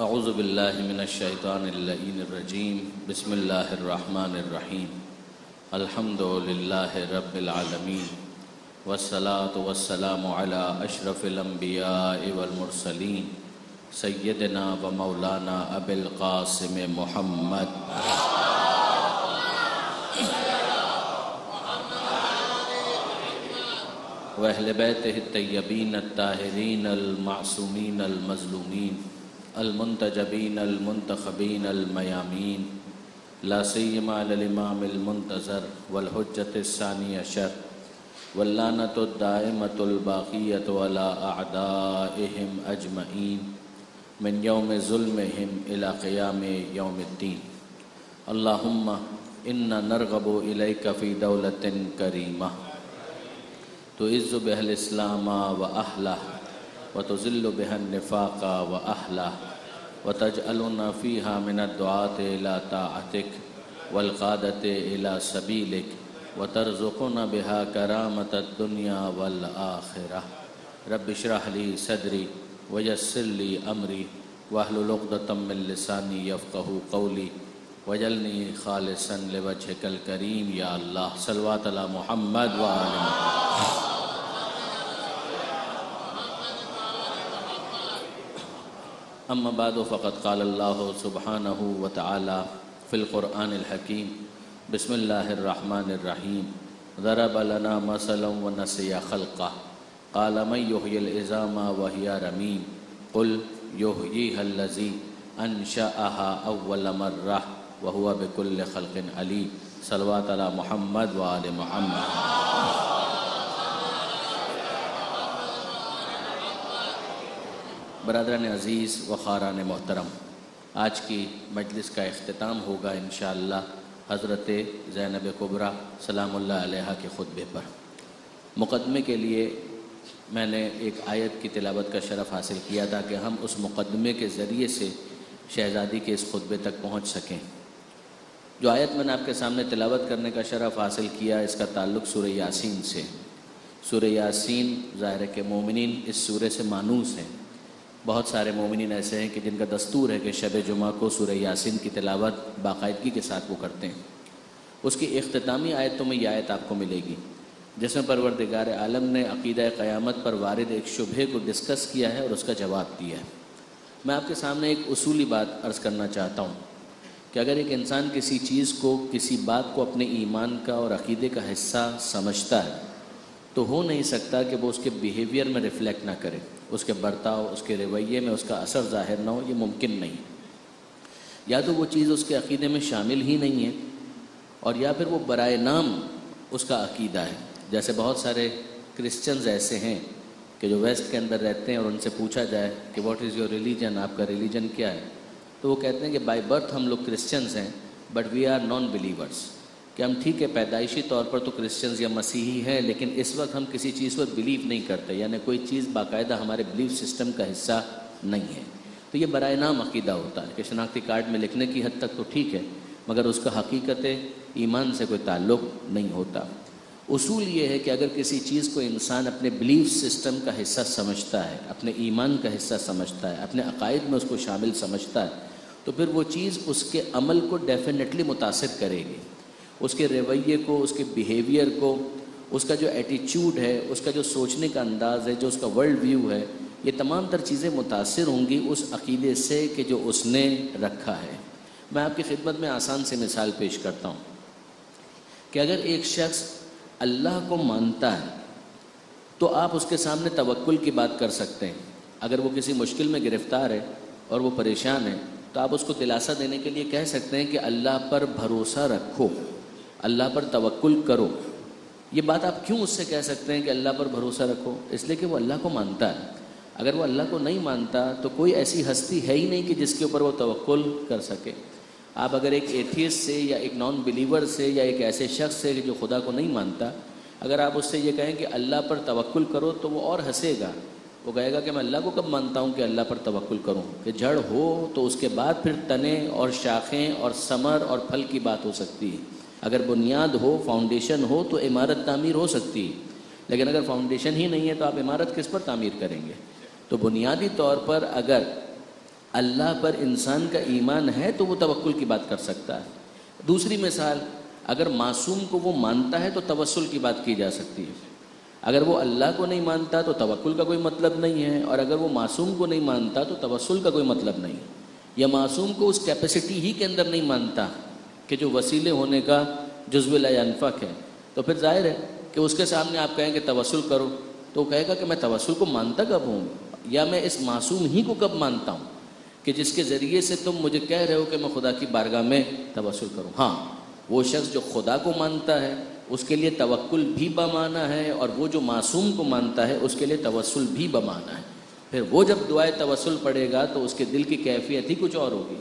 اعوذ باللہ من الشیطان اللعین الرجیم بسم اللہ الرحمن الرحیم الحمد للہ رب العالمین والصلاة والسلام علی اشرف الانبیاء والمرسلین سیدنا و مولانا ابی القاسم محمد وأہل بیتہ الطیبین الطاہرین المعصومین المظلومین المنتجبین المنتخبین المیامین لا سیما علی الامام المنتظر والحجة الثانی عشر واللعنۃ الدائمۃ الباقیۃ علی اعدائہم اجمعین من یوم ظلمہم الی قیام یوم الدین۔ اللہم انا نرغب الیک فی دولۃ کریمہ تعز بها الاسلام واہلہ وتذل بها النفاق واہلہ وتجعلنا فیہا من الدعاة الى طاعتک والقادة الى سبیلک وترزقنا بها کرامة الدنیا والآخرہ۔ رب اشرح لی صدری ویسر لی امری واحلل عقدۃ من لسانی یفقہوا قولی واجعلنی خالصا لوجہک الکریم۔ یا اللہ صلوات علی محمد وآل محمد۔ اما بعد فقد قال اللہ سبحانہ وتعالی فی القرآن الحکیم بسم اللہ الرحمن الرحیم ضرب لنا مثلا ونسی خلقہ قال من یحیی العظام وہی رمیم قل یحییہا الذی انشأہا اول مرہ وہو بکل خلق علیم۔ صلوات علی محمد وآل محمد۔ برادران عزیز و خاران محترم، آج کی مجلس کا اختتام ہوگا انشاءاللہ حضرت زینب کبریٰ سلام اللہ علیہا کے خطبے پر۔ مقدمے کے لیے میں نے ایک آیت کی تلاوت کا شرف حاصل کیا تھا کہ ہم اس مقدمے کے ذریعے سے شہزادی کے اس خطبے تک پہنچ سکیں۔ جو آیت میں نے آپ کے سامنے تلاوت کرنے کا شرف حاصل کیا، اس کا تعلق سورہ یاسین سے۔ سورہ یاسین ظاہر ہے کہ مومنین اس سورہ سے مانوس ہیں۔ بہت سارے مومنین ایسے ہیں کہ جن کا دستور ہے کہ شب جمعہ کو سورہ یاسین کی تلاوت باقاعدگی کے ساتھ وہ کرتے ہیں۔ اس کی اختتامی آیتوں میں یہ آیت آپ کو ملے گی جس میں پروردگار عالم نے عقیدہ قیامت پر وارد ایک شبہے کو ڈسکس کیا ہے اور اس کا جواب دیا ہے۔ میں آپ کے سامنے ایک اصولی بات عرض کرنا چاہتا ہوں کہ اگر ایک انسان کسی چیز کو، کسی بات کو اپنے ایمان کا اور عقیدے کا حصہ سمجھتا ہے تو ہو نہیں سکتا کہ وہ اس کے بیہیویئر میں ریفلیکٹ نہ کرے، اس کے برتاؤ، اس کے رویے میں اس کا اثر ظاہر نہ ہو۔ یہ ممکن نہیں، یا تو وہ چیز اس کے عقیدے میں شامل ہی نہیں ہے، اور یا پھر وہ برائے نام اس کا عقیدہ ہے۔ جیسے بہت سارے کرسچنز ایسے ہیں کہ جو ویسٹ کے اندر رہتے ہیں اور ان سے پوچھا جائے کہ واٹ از یور ریلیجن، آپ کا ریلیجن کیا ہے، تو وہ کہتے ہیں کہ بائی برتھ ہم لوگ کرسچنز ہیں but we are non believers, کہ ہم ٹھیک ہے پیدائشی طور پر تو کرسچنز یا مسیحی ہیں لیکن اس وقت ہم کسی چیز پر بلیو نہیں کرتے، یعنی کوئی چیز باقاعدہ ہمارے بلیف سسٹم کا حصہ نہیں ہے۔ تو یہ برائے نام عقیدہ ہوتا ہے کہ شناختی کارڈ میں لکھنے کی حد تک تو ٹھیک ہے مگر اس کا حقیقت ایمان سے کوئی تعلق نہیں ہوتا۔ اصول یہ ہے کہ اگر کسی چیز کو انسان اپنے بلیف سسٹم کا حصہ سمجھتا ہے، اپنے ایمان کا حصہ سمجھتا ہے، اپنے عقائد میں اس کو شامل سمجھتا ہے، تو پھر وہ چیز اس کے عمل کو ڈیفینیٹلی متاثر کرے گی، اس کے رویے کو، اس کے بیہیویئر کو، اس کا جو ایٹیچیوڈ ہے، اس کا جو سوچنے کا انداز ہے، جو اس کا ورلڈ ویو ہے، یہ تمام تر چیزیں متاثر ہوں گی اس عقیدے سے کہ جو اس نے رکھا ہے۔ میں آپ کی خدمت میں آسان سی مثال پیش کرتا ہوں کہ اگر ایک شخص اللہ کو مانتا ہے تو آپ اس کے سامنے توکل کی بات کر سکتے ہیں۔ اگر وہ کسی مشکل میں گرفتار ہے اور وہ پریشان ہے تو آپ اس کو دلاسا دینے کے لیے کہہ سکتے ہیں کہ اللہ پر بھروسہ رکھو، اللہ پر توکل کرو۔ یہ بات آپ کیوں اس سے کہہ سکتے ہیں کہ اللہ پر بھروسہ رکھو؟ اس لیے کہ وہ اللہ کو مانتا ہے۔ اگر وہ اللہ کو نہیں مانتا تو کوئی ایسی ہستی ہے ہی نہیں کہ جس کے اوپر وہ توکل کر سکے۔ آپ اگر ایک ایتھیسٹ سے یا ایک نان بلیور سے یا ایک ایسے شخص سے جو خدا کو نہیں مانتا، اگر آپ اس سے یہ کہیں کہ اللہ پر توکل کرو تو وہ اور ہنسے گا، وہ کہے گا کہ میں اللہ کو کب مانتا ہوں کہ اللہ پر توکل کروں؟ کہ جڑ ہو تو اس کے بعد پھر تنے اور شاخیں اور ثمر اور پھل کی بات ہو سکتی ہے۔ اگر بنیاد ہو، فاؤنڈیشن ہو تو عمارت تعمیر ہو سکتی ہے، لیکن اگر فاؤنڈیشن ہی نہیں ہے تو آپ عمارت کس پر تعمیر کریں گے؟ تو بنیادی طور پر اگر اللہ پر انسان کا ایمان ہے تو وہ توکل کی بات کر سکتا ہے. دوسری مثال، اگر معصوم کو وہ مانتا ہے تو توسل کی بات کی جا سکتی ہے. اگر وہ اللہ کو نہیں مانتا تو توکل کا کوئی مطلب نہیں ہے، اور اگر وہ معصوم کو نہیں مانتا تو توسل کا کوئی مطلب نہیں ہے. یا معصوم کو اس کیپیسٹی ہی کے اندر نہیں مانتا کہ جو وسیلے ہونے کا جزو لا ینفک ہے، تو پھر ظاہر ہے کہ اس کے سامنے آپ کہیں کہ توسل کرو تو وہ کہے گا کہ میں توسل کو مانتا کب ہوں، یا میں اس معصوم ہی کو کب مانتا ہوں کہ جس کے ذریعے سے تم مجھے کہہ رہے ہو کہ میں خدا کی بارگاہ میں توسل کروں. ہاں، وہ شخص جو خدا کو مانتا ہے اس کے لیے توکل بھی بمانا ہے، اور وہ جو معصوم کو مانتا ہے اس کے لیے توسل بھی بمانا ہے. پھر وہ جب دعائے توسل پڑھے گا تو اس کے دل کی کیفیت ہی کچھ اور ہوگی.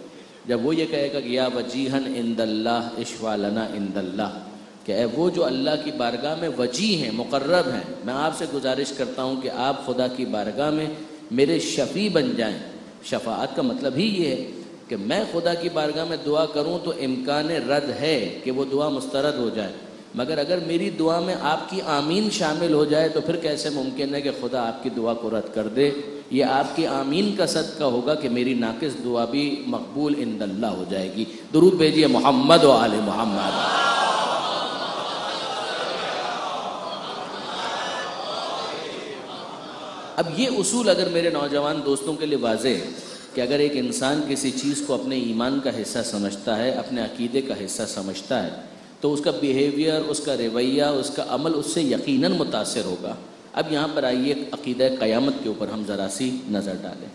جب وہ یہ کہے گا کہ یا وجیہن عند اللہ اشفع لنا عند اللہ، کہ اے وہ جو اللہ کی بارگاہ میں وجیح ہیں، مقرب ہیں، میں آپ سے گزارش کرتا ہوں کہ آپ خدا کی بارگاہ میں میرے شفیع بن جائیں. شفاعت کا مطلب ہی یہ ہے کہ میں خدا کی بارگاہ میں دعا کروں تو امکان رد ہے کہ وہ دعا مسترد ہو جائے، مگر اگر میری دعا میں آپ کی آمین شامل ہو جائے تو پھر کیسے ممکن ہے کہ خدا آپ کی دعا کو رد کر دے. یہ آپ کی آمین کا صدقہ ہوگا کہ میری ناقص دعا بھی مقبول عند اللہ ہو جائے گی. درود بھیجیے محمد و آل محمد. اب یہ اصول اگر میرے نوجوان دوستوں کے لیے واضح ہے کہ اگر ایک انسان کسی چیز کو اپنے ایمان کا حصہ سمجھتا ہے، اپنے عقیدے کا حصہ سمجھتا ہے، تو اس کا بیہیویئر، اس کا رویہ، اس کا عمل اس سے یقیناً متاثر ہوگا. اب یہاں پر آئیے عقیدہ قیامت کے اوپر ہم ذرا سی نظر ڈالیں.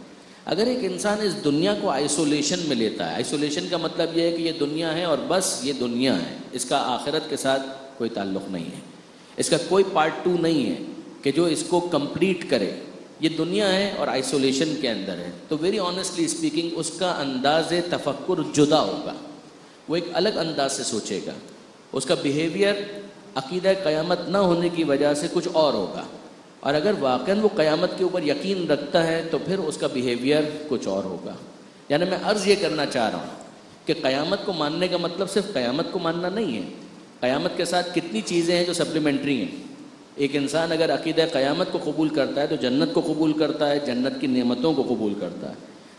اگر ایک انسان اس دنیا کو آئسولیشن میں لیتا ہے، آئسولیشن کا مطلب یہ ہے کہ یہ دنیا ہے اور بس یہ دنیا ہے، اس کا آخرت کے ساتھ کوئی تعلق نہیں ہے، اس کا کوئی پارٹ 2 نہیں ہے کہ جو اس کو کمپلیٹ کرے، یہ دنیا ہے اور آئسولیشن کے اندر ہے، تو ویری آنیسٹلی اسپیکنگ اس کا انداز تفکر جدا ہوگا. وہ ایک الگ انداز سے سوچے گا، اس کا بیہیویئر عقیدہ قیامت نہ ہونے کی وجہ سے کچھ اور ہوگا. اور اگر واقعاً وہ قیامت کے اوپر یقین رکھتا ہے تو پھر اس کا بیہیویئر کچھ اور ہوگا. یعنی میں عرض یہ کرنا چاہ رہا ہوں کہ قیامت کو ماننے کا مطلب صرف قیامت کو ماننا نہیں ہے. قیامت کے ساتھ کتنی چیزیں ہیں جو سپلیمنٹری ہیں. ایک انسان اگر عقیدہ قیامت کو قبول کرتا ہے تو جنت کو قبول کرتا ہے، جنت کی نعمتوں کو قبول کرتا ہے،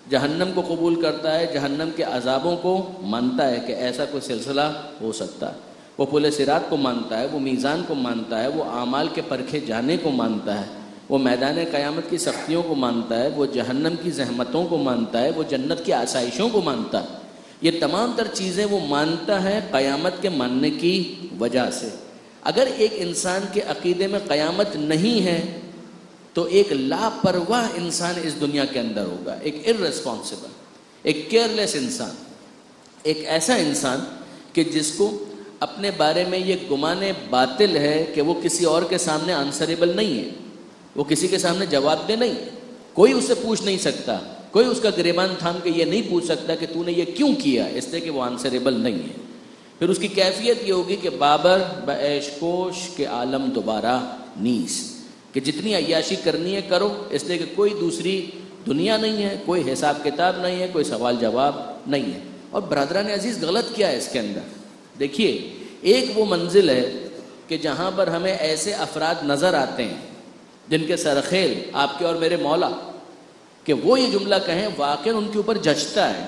جہنم کو قبول کرتا ہے، جہنم کے عذابوں کو مانتا ہے کہ ایسا کوئی سلسلہ ہو سکتا ہے، وہ پل صراط کو مانتا ہے، وہ میزان کو مانتا ہے، وہ اعمال کے پرکھے جانے کو مانتا ہے، وہ میدان قیامت کی سختیوں کو مانتا ہے، وہ جہنم کی زحمتوں کو مانتا ہے، وہ جنت کی آسائشوں کو مانتا ہے. یہ تمام تر چیزیں وہ مانتا ہے قیامت کے ماننے کی وجہ سے. اگر ایک انسان کے عقیدے میں قیامت نہیں ہے تو ایک لاپرواہ انسان اس دنیا کے اندر ہوگا، ایک ارریسپانسبل، ایک کیئرلیس انسان، ایک ایسا انسان کہ جس کو اپنے بارے میں یہ گمان باطل ہے کہ وہ کسی اور کے سامنے آنسریبل نہیں ہے، وہ کسی کے سامنے جواب دہ نہیں، کوئی اسے پوچھ نہیں سکتا، کوئی اس کا گریبان تھام کے یہ نہیں پوچھ سکتا کہ تو نے یہ کیوں کیا، اس لیے کہ وہ آنسریبل نہیں ہے. پھر اس کی کیفیت یہ ہوگی کہ بابر بعیش کوش کے عالم دوبارہ نیس، کہ جتنی عیاشی کرنی ہے کرو، اس لیے کہ کوئی دوسری دنیا نہیں ہے، کوئی حساب کتاب نہیں ہے، کوئی سوال جواب نہیں ہے. اور برادران عزیز غلط کیا ہے اس کے اندر؟ دیکھیے، ایک وہ منزل ہے کہ جہاں پر ہمیں ایسے افراد نظر آتے ہیں جن کے سرخیل آپ کے اور میرے مولا کہ وہ یہ جملہ کہیں واقعاً ان کے اوپر جچتا ہے.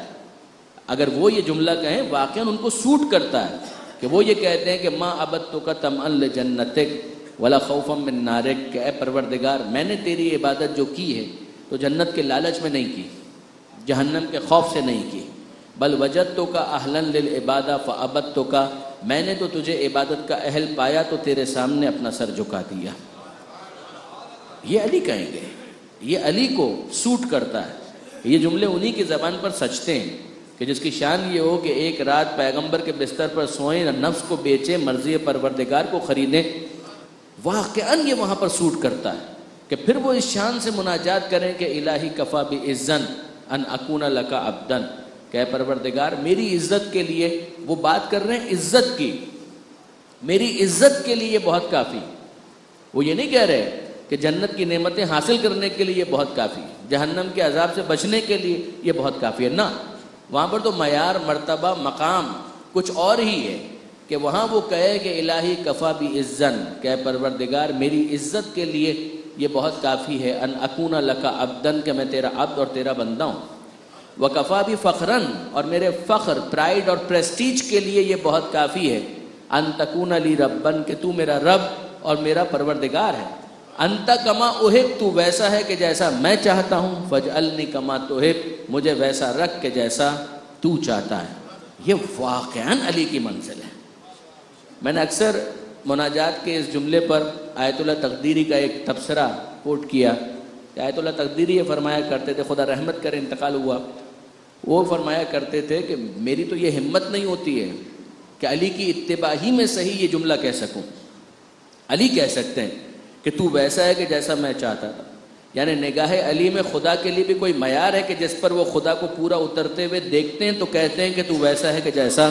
اگر وہ یہ جملہ کہیں واقعاً ان کو سوٹ کرتا ہے کہ وہ یہ کہتے ہیں کہ ما عبدتک طمعا لجنتک ولا خوفا من نارک، کہ اے پروردگار میں نے تیری عبادت جو کی ہے تو جنت کے لالچ میں نہیں کی، جہنم کے خوف سے نہیں کی، بل وجدتک اہلا للعبادہ فعبدتک، میں نے تو تجھے عبادت کا اہل پایا تو تیرے سامنے اپنا سر جھکا دیا. یہ علی کہیں گے، یہ علی کو سوٹ کرتا ہے. یہ جملے انہی کی زبان پر سچتے ہیں کہ جس کی شان یہ ہو کہ ایک رات پیغمبر کے بستر پر سوئیں، نفس کو بیچے، مرضی پروردگار کو خریدیں. واقعاً یہ وہاں پر سوٹ کرتا ہے کہ پھر وہ اس شان سے مناجات کریں کہ الہی کفا بعزن ان اکون لک عبدن، کہ اے پروردگار میری عزت کے لیے، وہ بات کر رہے ہیں عزت کی، میری عزت کے لیے یہ بہت کافی. وہ یہ نہیں کہہ رہے کہ جنت کی نعمتیں حاصل کرنے کے لیے یہ بہت کافی، جہنم کے عذاب سے بچنے کے لیے یہ بہت کافی ہے. نہ، وہاں پر تو معیار، مرتبہ، مقام کچھ اور ہی ہے کہ وہاں وہ کہے کہ الہی کفا بعزن، کہ اے پروردگار میری عزت کے لیے یہ بہت کافی ہے، ان اکون لک عبدن، کہ میں تیرا عبد اور تیرا بندہ ہوں. وکفا بھی فخرن، اور میرے فخر، پرائیڈ اور پریسٹیج کے لیے یہ بہت کافی ہے، ان تکون لی ربن، کہ تو میرا رب اور میرا پروردگار ہے، انت کما احب، تو ویسا ہے کہ جیسا میں چاہتا ہوں، فاجعلنی کما تحب، مجھے ویسا رکھ کہ جیسا تو چاہتا ہے۔ یہ واقعاً علی کی منزل ہے۔ میں نے اکثر مناجات کے اس جملے پر آیت اللہ تقدیری کا ایک تبصرہ کوٹ کیا کہ آیت اللہ تقدیری یہ فرمایا کرتے تھے، خدا رحمت کرے، انتقال ہوا، وہ فرمایا کرتے تھے کہ میری تو یہ ہمت نہیں ہوتی ہے کہ علی کی اتباع ہی میں صحیح یہ جملہ کہہ سکوں۔ علی کہہ سکتے ہیں کہ تو ویسا ہے کہ جیسا میں چاہتا تھا، یعنی نگاہ علی میں خدا کے لیے بھی کوئی معیار ہے کہ جس پر وہ خدا کو پورا اترتے ہوئے دیکھتے ہیں تو کہتے ہیں کہ تو ویسا ہے کہ جیسا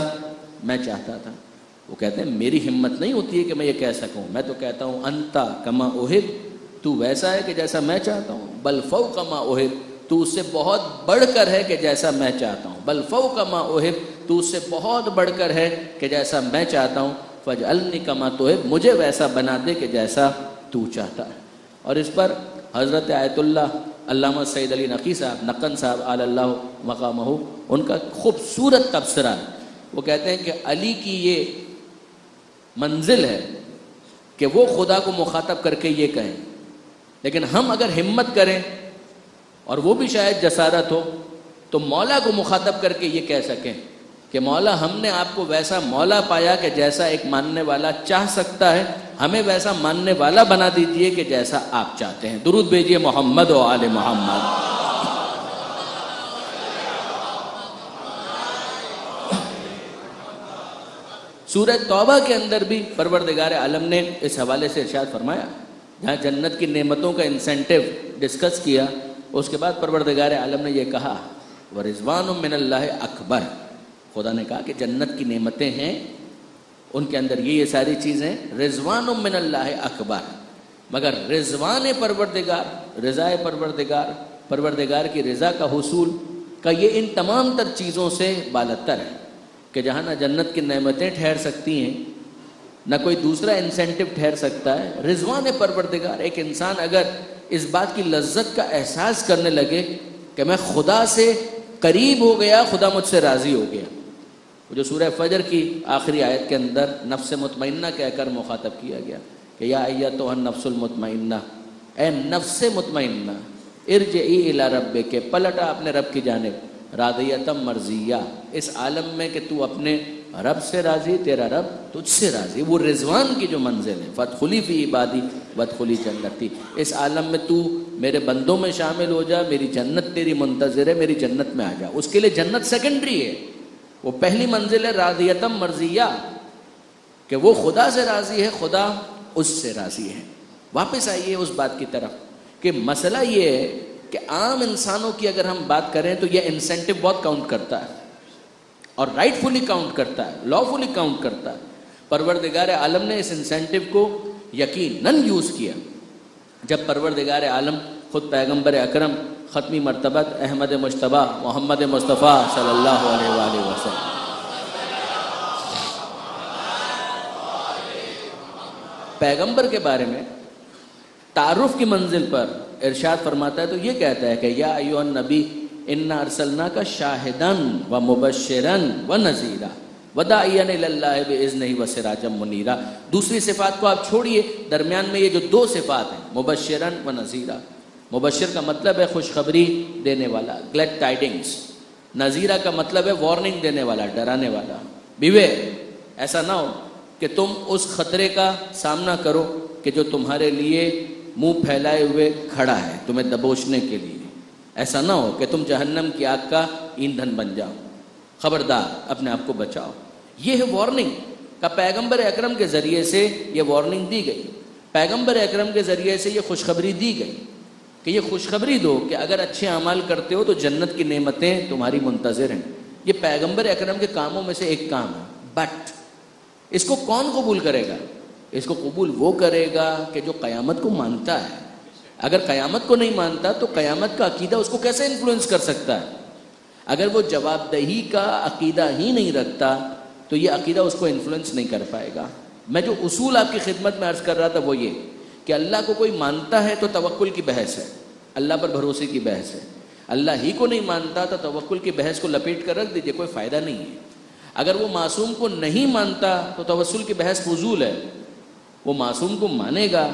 میں چاہتا تھا۔ وہ کہتے ہیں میری ہمت نہیں ہوتی ہے کہ میں یہ کہہ سکوں، میں تو کہتا ہوں انتا کما احب، تو ویسا ہے کہ جیسا میں چاہتا ہوں، بل فوق ما احب، تو اس سے بہت بڑھ کر ہے کہ جیسا میں چاہتا ہوں، بل فوق ما احب، تو اس سے بہت بڑھ کر ہے کہ جیسا میں چاہتا ہوں، فاجعلنی کما تحب، مجھے ویسا بنا دے کہ جیسا تو چاہتا ہے۔ اور اس پر حضرت آیت اللہ علامہ سید علی نقی صاحب نقن صاحب علی اللہ مقامہ، ان کا خوبصورت تبصرہ ہے۔ وہ کہتے ہیں کہ علی کی یہ منزل ہے کہ وہ خدا کو مخاطب کر کے یہ کہیں، لیکن ہم اگر ہمت کریں اور وہ بھی شاید جسارت ہو تو مولا کو مخاطب کر کے یہ کہہ سکیں کہ مولا ہم نے آپ کو ویسا مولا پایا کہ جیسا ایک ماننے والا چاہ سکتا ہے، ہمیں ویسا ماننے والا بنا دیجئے کہ جیسا آپ چاہتے ہیں۔ درود بھیجئے محمد و آل محمد۔ سورہ توبہ کے اندر بھی پروردگار عالم نے اس حوالے سے ارشاد فرمایا، جہاں جنت کی نعمتوں کا انسینٹیو ڈسکس کیا، اس کے بعد پروردگار عالم نے یہ کہا وَرِضْوَانٌ مِّنَ اللَّهِ اکبر، خدا نے کہا کہ جنت کی نعمتیں ہیں، ان کے اندر یہ ساری چیزیں، رضوان من اللہ اکبر، مگر رضوان پروردگار، رضا پروردگار، پروردگار کی رضا کا حصول کا یہ ان تمام تر چیزوں سے بالاتر ہے کہ جہاں نہ جنت کی نعمتیں ٹھہر سکتی ہیں، نہ کوئی دوسرا انسینٹیو ٹھہر سکتا ہے، رضوان پروردگار۔ ایک انسان اگر اس بات کی لذت کا احساس کرنے لگے کہ میں خدا سے قریب ہو گیا، خدا مجھ سے راضی ہو گیا، جو سورہ فجر کی آخری آیت کے اندر نفس مطمئنہ کہہ کر مخاطب کیا گیا کہ یا ایتھا النفس المطمئنہ، اے نفس مطمئنہ، ارجعی الی ربک، پلٹا اپنے رب کی جانب، راضیۃ مرضیہ، اس عالم میں کہ تو اپنے رب سے راضی، تیرا رب تجھ سے راضی، وہ رضوان کی جو منزل ہے، فادخلی فی عبادی وادخلی جنتی، اس عالم میں تو میرے بندوں میں شامل ہو جا، میری جنت تیری منتظر ہے، میری جنت میں آ جا۔ اس کے لیے جنت سیکنڈری ہے، وہ پہلی منزل ہے راضیۃ مرضیہ، کہ وہ خدا سے راضی ہے، خدا اس سے راضی ہے۔ واپس آئیے اس بات کی طرف کہ مسئلہ یہ ہے کہ عام انسانوں کی اگر ہم بات کریں تو یہ انسینٹیو بہت کاؤنٹ کرتا ہے، اور رائٹ فلی کاؤنٹ کرتا ہے، لا فلی کاؤنٹ کرتا ہے۔ پروردگار عالم نے اس انسینٹیو کو یقیناً یوز کیا جب پروردگار عالم خود پیغمبر اکرم ختمی مرتبت احمد مجتبیٰ محمد مصطفیٰ صلی اللہ علیہ وآلہ وسلم پیغمبر کے بارے میں تعارف کی منزل پر ارشاد فرماتا ہے تو یہ کہتا ہے کہ یا ایھا النبی انا ارسلناک شاہدا و مبشرا و نذیرا وداعیا الی اللہ باذنہ و سراجا منیرا۔ دوسری صفات کو آپ چھوڑیے، درمیان میں یہ جو دو صفات ہیں، مبشرا و نذیرا، مبشر کا مطلب ہے خوشخبری دینے والا، گلیڈ ٹائڈنگز، نذیرہ کا مطلب ہے وارننگ دینے والا، ڈرانے والا۔ بیویر، ایسا نہ ہو کہ تم اس خطرے کا سامنا کرو کہ جو تمہارے لیے منہ پھیلائے ہوئے کھڑا ہے تمہیں دبوچنے کے لیے، ایسا نہ ہو کہ تم جہنم کی آگ کا ایندھن بن جاؤ، خبردار اپنے آپ کو بچاؤ۔ یہ ہے وارننگ کا، پیغمبر اکرم کے ذریعے سے یہ وارننگ دی گئی، پیغمبر اکرم کے ذریعے سے یہ خوشخبری دی گئی کہ یہ خوشخبری دو کہ اگر اچھے اعمال کرتے ہو تو جنت کی نعمتیں تمہاری منتظر ہیں۔ یہ پیغمبر اکرم کے کاموں میں سے ایک کام ہے، بٹ اس کو کون قبول کرے گا؟ اس کو قبول وہ کرے گا کہ جو قیامت کو مانتا ہے۔ اگر قیامت کو نہیں مانتا تو قیامت کا عقیدہ اس کو کیسے انفلوئنس کر سکتا ہے؟ اگر وہ جواب دہی کا عقیدہ ہی نہیں رکھتا تو یہ عقیدہ اس کو انفلوئنس نہیں کر پائے گا۔ میں جو اصول آپ کی خدمت میں عرض کر رہا تھا وہ یہ کہ اللہ کو کوئی مانتا ہے تو توکل کی بحث ہے، اللہ پر بھروسے کی بحث ہے۔ اللہ ہی کو نہیں مانتا تو توکل کی بحث کو لپیٹ کر رکھ دیجئے، کوئی فائدہ نہیں ہے۔ اگر وہ معصوم کو نہیں مانتا تو توسل کی بحث فضول ہے۔ وہ معصوم کو مانے گا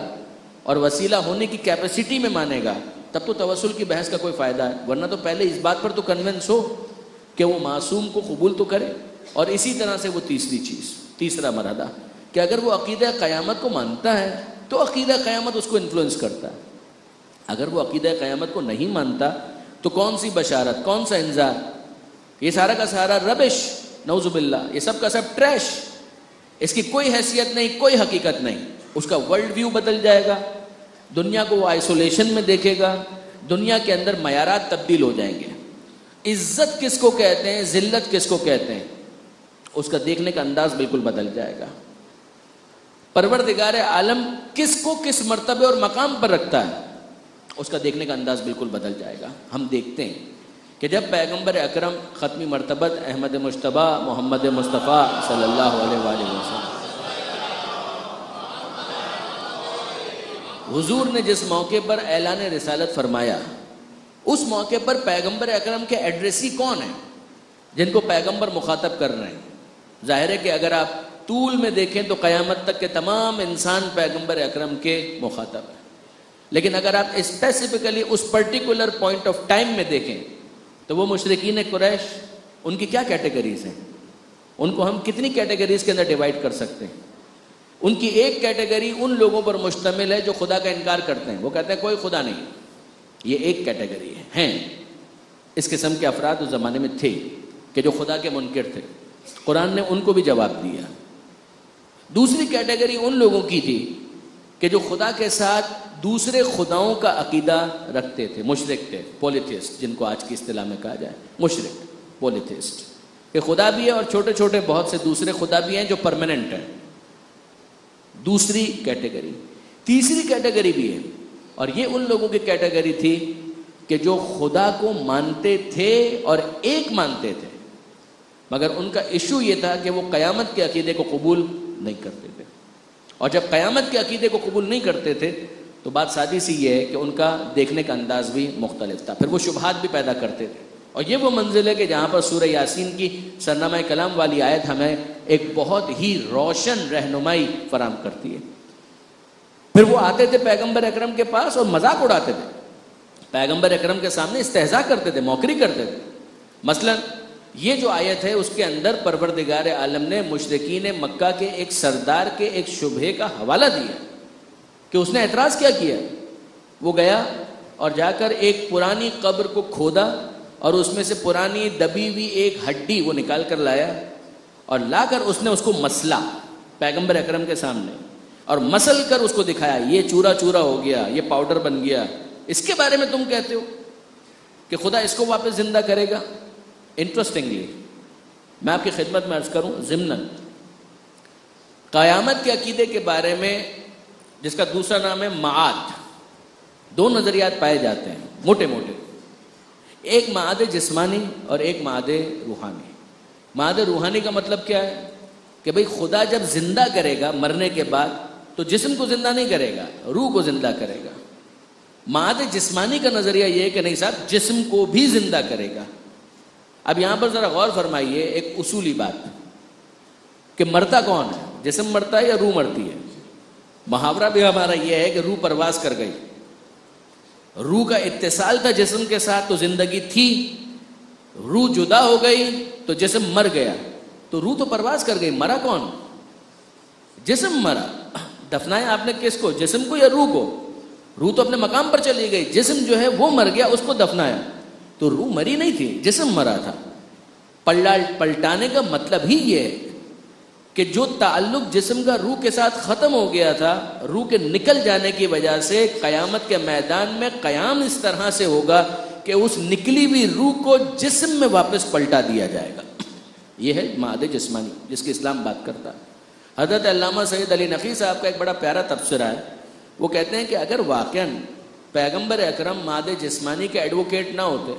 اور وسیلہ ہونے کی کیپیسٹی میں مانے گا تب تو توسل کی بحث کا کوئی فائدہ ہے، ورنہ تو پہلے اس بات پر تو کنونس ہو کہ وہ معصوم کو قبول تو کرے۔ اور اسی طرح سے وہ تیسرا مرحلہ کہ اگر وہ عقیدہ قیامت کو مانتا ہے تو عقیدہ قیامت اس کو انفلوئنس کرتا ہے۔ اگر وہ عقیدہ قیامت کو نہیں مانتا تو کون سی بشارت، کون سا انذار، یہ سارا کا سارا ربش، نعوذ باللہ، یہ سب کا سب ٹریش، اس کی کوئی حیثیت نہیں، کوئی حقیقت نہیں۔ اس کا ورلڈ ویو بدل جائے گا، دنیا کو وہ آئسولیشن میں دیکھے گا، دنیا کے اندر معیارات تبدیل ہو جائیں گے۔ عزت کس کو کہتے ہیں، ذلت کس کو کہتے ہیں، اس کا دیکھنے کا انداز بالکل بدل جائے گا۔ پروردگار عالم کس کو کس مرتبے اور مقام پر رکھتا ہے، اس کا دیکھنے کا انداز بالکل بدل جائے گا۔ ہم دیکھتے ہیں کہ جب پیغمبر اکرم ختمی مرتبت احمد مجتبی محمد مصطفیٰ صلی اللہ علیہ وآلہ وسلم حضور نے جس موقع پر اعلان رسالت فرمایا، اس موقع پر پیغمبر اکرم کے ایڈریسی کون ہیں جن کو پیغمبر مخاطب کر رہے ہیں؟ ظاہر ہے کہ اگر آپ طول میں دیکھیں تو قیامت تک کے تمام انسان پیغمبر اکرم کے مخاطب ہیں، لیکن اگر آپ اسپیسیفکلی اس پرٹیکولر پوائنٹ آف ٹائم میں دیکھیں تو وہ مشرکین قریش، ان کی کیا کیٹیگریز ہیں، ان کو ہم کتنی کیٹیگریز کے اندر ڈیوائڈ کر سکتے ہیں؟ ان کی ایک کیٹیگری ان لوگوں پر مشتمل ہے جو خدا کا انکار کرتے ہیں، وہ کہتے ہیں کوئی خدا نہیں، یہ ایک کیٹیگری ہے۔ ہیں اس قسم کے افراد اس زمانے میں تھے کہ جو خدا کے منکر تھے، قرآن نے ان کو بھی جواب دیا۔ دوسری کیٹیگری ان لوگوں کی تھی کہ جو خدا کے ساتھ دوسرے خداؤں کا عقیدہ رکھتے تھے، مشرک تھے، پولیتھسٹ جن کو آج کی اصطلاح میں کہا جائے، مشرک پولیتھسٹ، کہ خدا بھی ہے اور چھوٹے چھوٹے بہت سے دوسرے خدا بھی ہیں جو پرماننٹ ہیں۔ دوسری کیٹیگری۔ تیسری کیٹیگری بھی ہے، اور یہ ان لوگوں کی کیٹیگری تھی کہ جو خدا کو مانتے تھے اور ایک مانتے تھے، مگر ان کا ایشو یہ تھا کہ وہ قیامت کے عقیدے کو قبول نہیں کرتے تھے، اور جب قیامت کے عقیدے کو قبول نہیں کرتے تھے تو بات سادی سی یہ ہے کہ ان کا دیکھنے کا انداز بھی مختلف تھا، پھر وہ شبہات بھی پیدا کرتے تھے۔ اور یہ وہ منزل ہے کہ جہاں پر سورہ یاسین کی سرنامہ کلام والی آیت ہمیں ایک بہت ہی روشن رہنمائی فراہم کرتی ہے۔ پھر وہ آتے تھے پیغمبر اکرم کے پاس اور مذاق اڑاتے تھے، پیغمبر اکرم کے سامنے استہزاء کرتے تھے، موکری کرتے تھے۔ مثلا یہ جو آیت ہے اس کے اندر پروردگار عالم نے مشرکین مکہ کے ایک سردار کے ایک شبہے کا حوالہ دیا کہ اس نے اعتراض کیا کیا۔ وہ گیا اور جا کر ایک پرانی قبر کو کھودا اور اس میں سے پرانی دبی ہوئی ایک ہڈی وہ نکال کر لایا، اور لا کر اس نے اس کو مسلا پیغمبر اکرم کے سامنے، اور مسل کر اس کو دکھایا، یہ چورا چورا ہو گیا، یہ پاؤڈر بن گیا، اس کے بارے میں تم کہتے ہو کہ خدا اس کو واپس زندہ کرے گا۔ انٹرسٹنگلی میں آپ کی خدمت میں عرض کروں ضمناً، قیامت کے عقیدے کے بارے میں جس کا دوسرا نام ہے معاد، دو نظریات پائے جاتے ہیں موٹے موٹے، ایک معاد جسمانی اور ایک معاد روحانی۔ معاد روحانی کا مطلب کیا ہے کہ بھئی خدا جب زندہ کرے گا مرنے کے بعد تو جسم کو زندہ نہیں کرے گا، روح کو زندہ کرے گا۔ معاد جسمانی کا نظریہ یہ ہے کہ نہیں صاحب، جسم کو بھی زندہ کرے گا۔ اب یہاں پر ذرا غور فرمائیے ایک اصولی بات کہ مرتا کون ہے، جسم مرتا ہے یا روح مرتی ہے؟ محاورہ بھی ہمارا یہ ہے کہ روح پرواز کر گئی، روح کا اتصال تھا جسم کے ساتھ تو زندگی تھی، روح جدا ہو گئی تو جسم مر گیا، تو روح تو پرواز کر گئی، مرا کون؟ جسم مرا۔ دفنایا آپ نے کس کو، جسم کو یا روح کو؟ روح تو اپنے مقام پر چلی گئی، جسم جو ہے وہ مر گیا، اس کو دفنایا، تو روح مری نہیں تھی، جسم مرا تھا۔ پلٹانے کا مطلب ہی یہ ہے کہ جو تعلق جسم کا روح کے ساتھ ختم ہو گیا تھا، روح کے نکل جانے کی وجہ سے قیامت کے میدان میں قیام اس طرح سے ہوگا کہ اس نکلی ہوئی روح کو جسم میں واپس پلٹا دیا جائے گا۔ یہ ہے معاد جسمانی جس کی اسلام بات کرتا ہے۔ حضرت علامہ سید علی نقی صاحب کا ایک بڑا پیارا تبصرہ ہے، وہ کہتے ہیں کہ اگر واقعاً پیغمبر اکرم معاد جسمانی کے ایڈوکیٹ نہ ہوتے،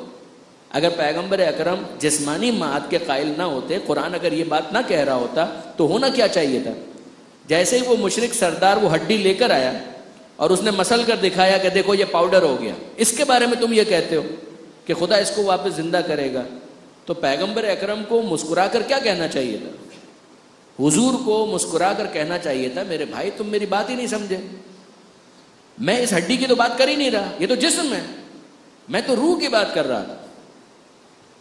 اگر پیغمبر اکرم جسمانی معاد کے قائل نہ ہوتے، قرآن اگر یہ بات نہ کہہ رہا ہوتا تو ہونا کیا چاہیے تھا؟ جیسے ہی وہ مشرک سردار وہ ہڈی لے کر آیا اور اس نے مسل کر دکھایا کہ دیکھو یہ پاؤڈر ہو گیا، اس کے بارے میں تم یہ کہتے ہو، کہ خدا اس کو واپس زندہ کرے گا، تو پیغمبر اکرم کو مسکرا کر کیا کہنا چاہیے تھا؟ حضور کو مسکرا کر کہنا چاہیے تھا میرے بھائی تم میری بات ہی نہیں سمجھے، میں اس ہڈی کی تو بات کر ہی نہیں رہا، یہ تو جسم ہے، میں تو روح کی بات کر رہا تھا،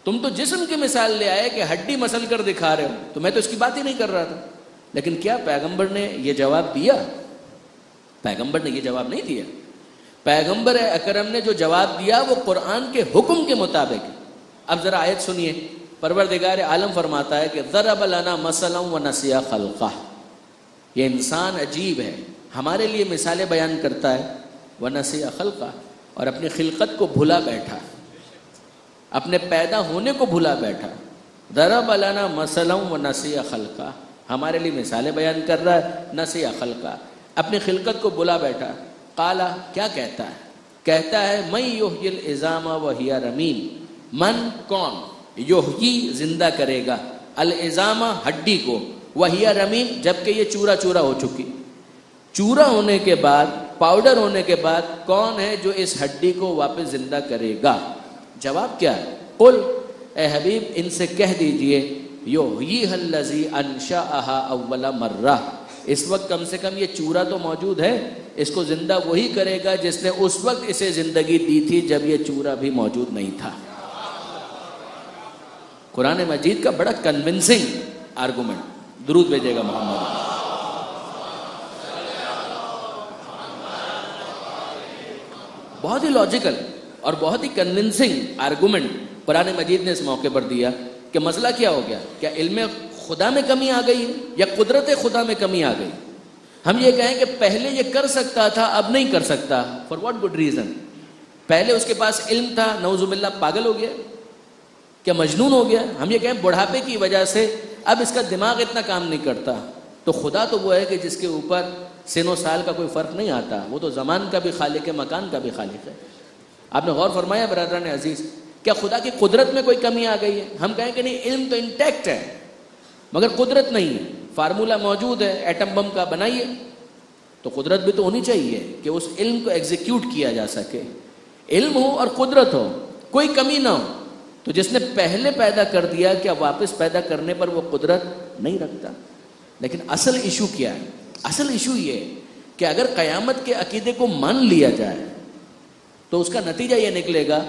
تم تو جسم کی مثال لے آئے کہ ہڈی مسل کر دکھا رہے ہو، تو میں تو اس کی بات ہی نہیں کر رہا تھا۔ لیکن کیا پیغمبر نے یہ جواب دیا؟ پیغمبر نے یہ جواب نہیں دیا۔ پیغمبر اکرم نے جو جواب دیا وہ قرآن کے حکم کے مطابق ہے۔ اب ذرا آیت سنیے، پروردگار عالم فرماتا ہے کہ ضرب لنا مثلا ونسی خلقہ، یہ انسان عجیب ہے، ہمارے لیے مثالیں بیان کرتا ہے، ونسی خلقہ، اور اپنی خلقت کو بھلا بیٹھا، اپنے پیدا ہونے کو بھلا بیٹھا۔ ضرب لنا مثلا ونسی خلقہ، ہمارے لیے مثالیں بیان کر رہا ہے، نسی خلقہ، اپنی خلقت کو بھلا بیٹھا۔ قالا، کیا کہتا ہے؟ کہتا ہے من یحیی العظام وہی رمیم، من کون، یحیی زندہ کرے گا، العظام ہڈی کو، وہی رمیم جبکہ یہ چورا چورا ہو چکی، چورا ہونے کے بعد، پاؤڈر ہونے کے بعد کون ہے جو اس ہڈی کو واپس زندہ کرے گا؟ جواب کیا ہے؟ قل، اے حبیب ان سے کہہ دیجئے، یحییھا الذی انشأھا اول مرہ، اس وقت کم سے کم یہ چورا تو موجود ہے، اس کو زندہ وہی کرے گا جس نے اس وقت اسے زندگی دی تھی جب یہ چورا بھی موجود نہیں تھا۔ قرآن مجید کا بڑا کنونسنگ آرگومنٹ، درود بھیجے گا محمد۔ بہت ہی لاجیکل اور بہت ہی کنونسنگ آرگومنٹ قرآن مجید نے اس موقع پر دیا کہ مسئلہ کیا ہو گیا؟ کیا علم خدا میں کمی آ گئی یا قدرت خدا میں کمی آ گئی؟ ہم یہ کہیں کہ پہلے یہ کر سکتا تھا اب نہیں کر سکتا، فار واٹ گڈ ریزن؟ پہلے اس کے پاس علم تھا، نعوذ باللہ پاگل ہو گیا، کیا مجنون ہو گیا؟ ہم یہ کہیں بڑھاپے کی وجہ سے اب اس کا دماغ اتنا کام نہیں کرتا۔ تو خدا تو وہ ہے کہ جس کے اوپر سن و سال کا کوئی فرق نہیں آتا، وہ تو زمان کا بھی خالق ہے، مکان کا بھی خالق ہے۔ آپ نے غور فرمایا برادران عزیز، کیا خدا کی قدرت میں کوئی کمی آ گئی ہے؟ ہم کہیں کہ نہیں، علم تو انٹیکٹ ہے مگر قدرت نہیں ہے، فارمولہ موجود ہے ایٹم بم کا، بنائیے، تو قدرت بھی تو ہونی چاہیے کہ اس علم کو ایگزیکیوٹ کیا جا سکے۔ علم ہو اور قدرت ہو، کوئی کمی نہ ہو، تو جس نے پہلے پیدا کر دیا کیا واپس پیدا کرنے پر وہ قدرت نہیں رکھتا؟ لیکن اصل ایشو کیا ہے؟ اصل ایشو یہ ہے کہ اگر قیامت کے عقیدے کو مان لیا جائے تو اس کا نتیجہ یہ نکلے گا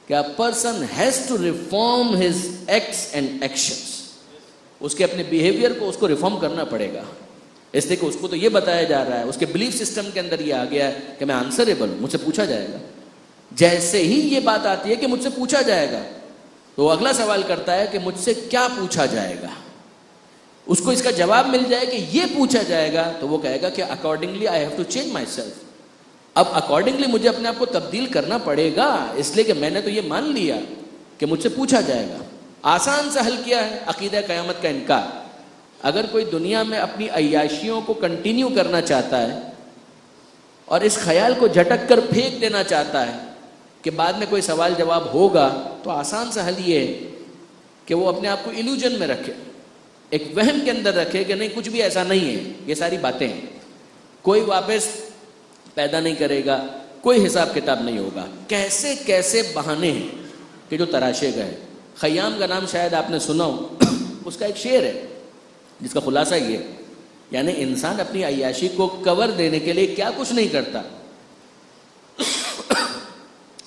کہ a person has to reform his acts and actions، اس کے اپنے بیہیویئر کو اس کو ریفارم کرنا پڑے گا، اس لیے کہ اس کو تو یہ بتایا جا رہا ہے، اس کے بلیف سسٹم کے اندر یہ آ گیا ہے کہ میں آنسریبل ہوں، مجھ سے پوچھا جائے گا۔ جیسے ہی یہ بات آتی ہے کہ مجھ سے پوچھا جائے گا تو وہ اگلا سوال کرتا ہے کہ مجھ سے کیا پوچھا جائے گا۔ اس کو اس کا جواب مل جائے کہ یہ پوچھا جائے گا تو وہ کہے گا کہ accordingly I have to change myself, اب اکارڈنگلی مجھے اپنے آپ کو تبدیل کرنا پڑے گا، اس لیے کہ میں نے تو یہ مان لیا کہ مجھ سے پوچھا جائے گا۔ آسان سا حل کیا ہے عقیدہ قیامت کا انکار۔ اگر کوئی دنیا میں اپنی عیاشیوں کو کنٹینیو کرنا چاہتا ہے اور اس خیال کو جھٹک کر پھینک دینا چاہتا ہے کہ بعد میں کوئی سوال جواب ہوگا، تو آسان سا حل یہ ہے کہ وہ اپنے آپ کو ایلوژن میں رکھے، ایک وہم کے اندر رکھے کہ نہیں کچھ بھی ایسا نہیں ہے، یہ ساری باتیں ہیں، کوئی واپس پیدا نہیں کرے گا، کوئی حساب کتاب نہیں ہوگا۔ کیسے کیسے بہانے ہیں کہ جو تراشے گئے۔ خیام کا نام شاید آپ نے سنا ہو، اس کا ایک شعر ہے جس کا خلاصہ یہ ہے، یعنی انسان اپنی عیاشی کو کور دینے کے لیے کیا کچھ نہیں کرتا۔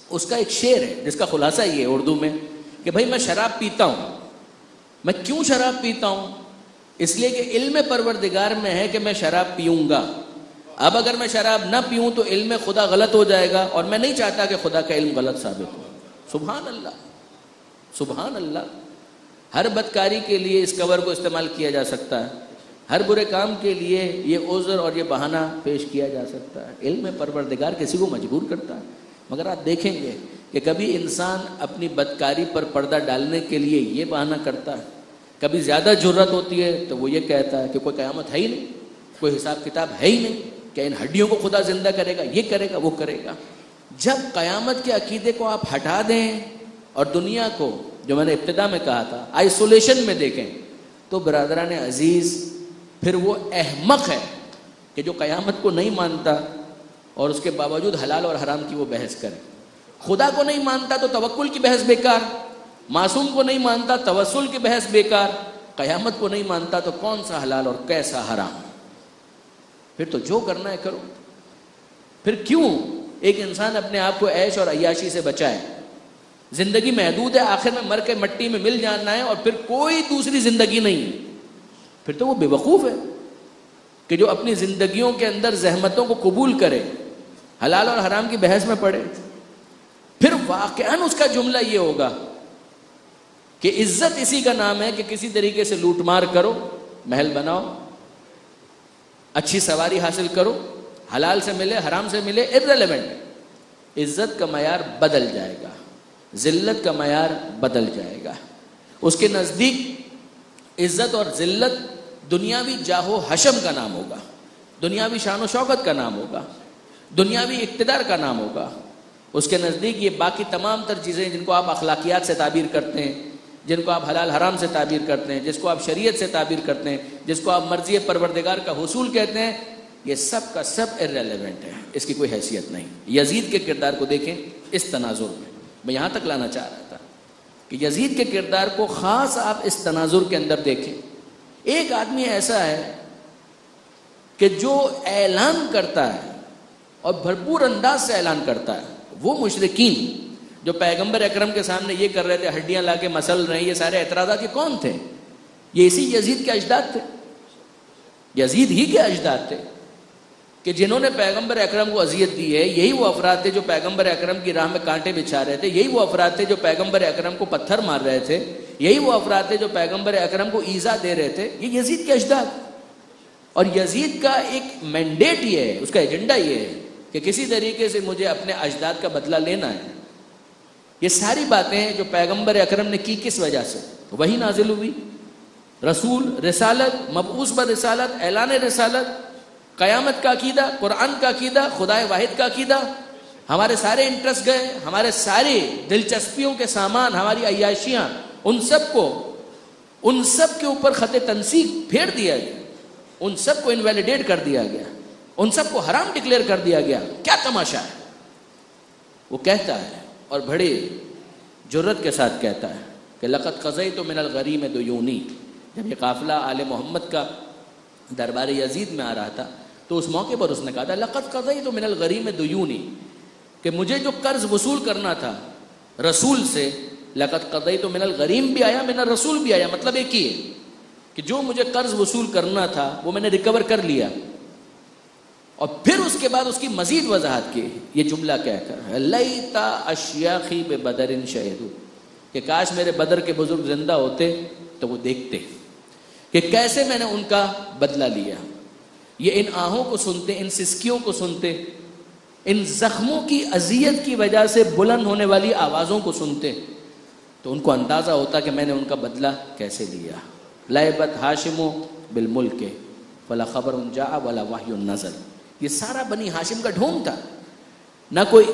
اس کا ایک شعر ہے جس کا خلاصہ یہ ہے اردو میں کہ بھائی میں شراب پیتا ہوں، میں کیوں شراب پیتا ہوں؟ اس لیے کہ علم پروردگار میں ہے کہ میں شراب پیوں گا، اب اگر میں شراب نہ پیوں تو علم خدا غلط ہو جائے گا، اور میں نہیں چاہتا کہ خدا کا علم غلط ثابت ہو۔ سبحان اللہ، سبحان اللہ۔ ہر بدکاری کے لیے اس کور کو استعمال کیا جا سکتا ہے، ہر برے کام کے لیے یہ عذر اور یہ بہانہ پیش کیا جا سکتا ہے۔ علم پروردگار کسی کو مجبور کرتا ہے، مگر آپ دیکھیں گے کہ کبھی انسان اپنی بدکاری پر پردہ ڈالنے کے لیے یہ بہانہ کرتا ہے، کبھی زیادہ جرأت ہوتی ہے تو وہ یہ کہتا ہے کہ کوئی قیامت ہے ہی نہیں، کوئی حساب کتاب ہے ہی نہیں، کہ ان ہڈیوں کو خدا زندہ کرے گا، یہ کرے گا، وہ کرے گا۔ جب قیامت کے عقیدے کو آپ ہٹا دیں اور دنیا کو، جو میں نے ابتدا میں کہا تھا، آئسولیشن میں دیکھیں، تو برادران عزیز پھر وہ احمق ہے کہ جو قیامت کو نہیں مانتا اور اس کے باوجود حلال اور حرام کی وہ بحث کرے۔ خدا کو نہیں مانتا تو توکل کی بحث بیکار، معصوم کو نہیں مانتا توسل کی بحث بیکار، قیامت کو نہیں مانتا تو کون سا حلال اور کیسا حرام؟ پھر تو جو کرنا ہے کرو. پھر کیوں ایک انسان اپنے آپ کو عیش اور عیاشی سے بچائے؟ زندگی محدود ہے، آخر میں مر کے مٹی میں مل جانا ہے اور پھر کوئی دوسری زندگی نہیں ہے. پھر تو وہ بے وقوف ہے کہ جو اپنی زندگیوں کے اندر زحمتوں کو قبول کرے، حلال اور حرام کی بحث میں پڑے. پھر واقعاً اس کا جملہ یہ ہوگا کہ عزت اسی کا نام ہے کہ کسی طریقے سے لوٹ مار کرو، محل بناؤ، اچھی سواری حاصل کرو، حلال سے ملے حرام سے ملے، irrelevant. عزت کا معیار بدل جائے گا، ذلت کا معیار بدل جائے گا. اس کے نزدیک عزت اور ذلت دنیاوی جاہ و حشم کا نام ہوگا، دنیاوی شان و شوکت کا نام ہوگا، دنیاوی اقتدار کا نام ہوگا. اس کے نزدیک یہ باقی تمام تر چیزیں جن کو آپ اخلاقیات سے تعبیر کرتے ہیں، جن کو آپ حلال حرام سے تعبیر کرتے ہیں، جس کو آپ شریعت سے تعبیر کرتے ہیں، جس کو آپ مرضی پروردگار کا حصول کہتے ہیں، یہ سب کا سب irrelevant ہے، اس کی کوئی حیثیت نہیں. یزید کے کردار کو دیکھیں اس تناظر میں یہاں تک لانا چاہ رہا تھا کہ یزید کے کردار کو خاص آپ اس تناظر کے اندر دیکھیں. ایک آدمی ایسا ہے کہ جو اعلان کرتا ہے اور بھرپور انداز سے اعلان کرتا ہے. وہ مشرکین جو پیغمبر اکرم کے سامنے یہ کر رہے تھے، ہڈیاں لا کے مسل رہے ہیں، یہ سارے اعتراضات یہ کون تھے؟ یہ اسی یزید کے اجداد تھے، یزید ہی کے اجداد تھے کہ جنہوں نے پیغمبر اکرم کو اذیت دی ہے. یہی وہ افراد تھے جو پیغمبر اکرم کی راہ میں کانٹے بچھا رہے تھے، یہی وہ افراد تھے جو پیغمبر اکرم کو پتھر مار رہے تھے، یہی وہ افراد تھے جو پیغمبر اکرم کو ایذا دے رہے تھے. یہ یزید کے اجداد. اور یزید کا ایک مینڈیٹ یہ ہے، اس کا ایجنڈا یہ ہے کہ کسی طریقے سے مجھے اپنے اجداد کا بدلہ لینا ہے. یہ ساری باتیں جو پیغمبر اکرم نے کی کس وجہ سے؟ وہی نازل ہوئی، رسول، رسالت، مبعوث برسالت، اعلان رسالت، قیامت کا عقیدہ، قرآن کا عقیدہ، خدا واحد کا عقیدہ. ہمارے سارے انٹرسٹ گئے، ہمارے سارے دلچسپیوں کے سامان، ہماری عیاشیاں، ان سب کے اوپر خط تنسیق پھیر دیا گیا، ان سب کو انویلیڈیٹ کر دیا گیا، ان سب کو حرام ڈکلیئر کر دیا گیا. کیا تماشا ہے؟ وہ کہتا ہے اور بڑے جرت کے ساتھ کہتا ہے کہ لقد قضیت من الغریم دیونی. جب یہ قافلہ آل محمد کا دربار یزید میں آ رہا تھا تو اس موقع پر اس نے کہا تھا لقد قضیت من الغریم دیونی، کہ مجھے جو قرض وصول کرنا تھا رسول سے، لقد قضیت من الغریم بھی آیا، من الرسول بھی آیا، مطلب ایک ہی ہے کہ جو مجھے قرض وصول کرنا تھا وہ میں نے ریکور کر لیا. اور پھر اس کے بعد اس کی مزید وضاحت کی، یہ جملہ کہہ کر لیتا اشیاخی ببدر شہدوا، کہ کاش میرے بدر کے بزرگ زندہ ہوتے تو وہ دیکھتے کہ کیسے میں نے ان کا بدلہ لیا. یہ ان آہوں کو سنتے، ان سسکیوں کو سنتے، ان زخموں کی اذیت کی وجہ سے بلند ہونے والی آوازوں کو سنتے تو ان کو اندازہ ہوتا کہ میں نے ان کا بدلہ کیسے لیا. لعبت ہاشم بالملک فلا خبر جاء ولا وحی نزل. یہ سارا بنی ہاشم کا ڈھونگ تھا، نہ کوئی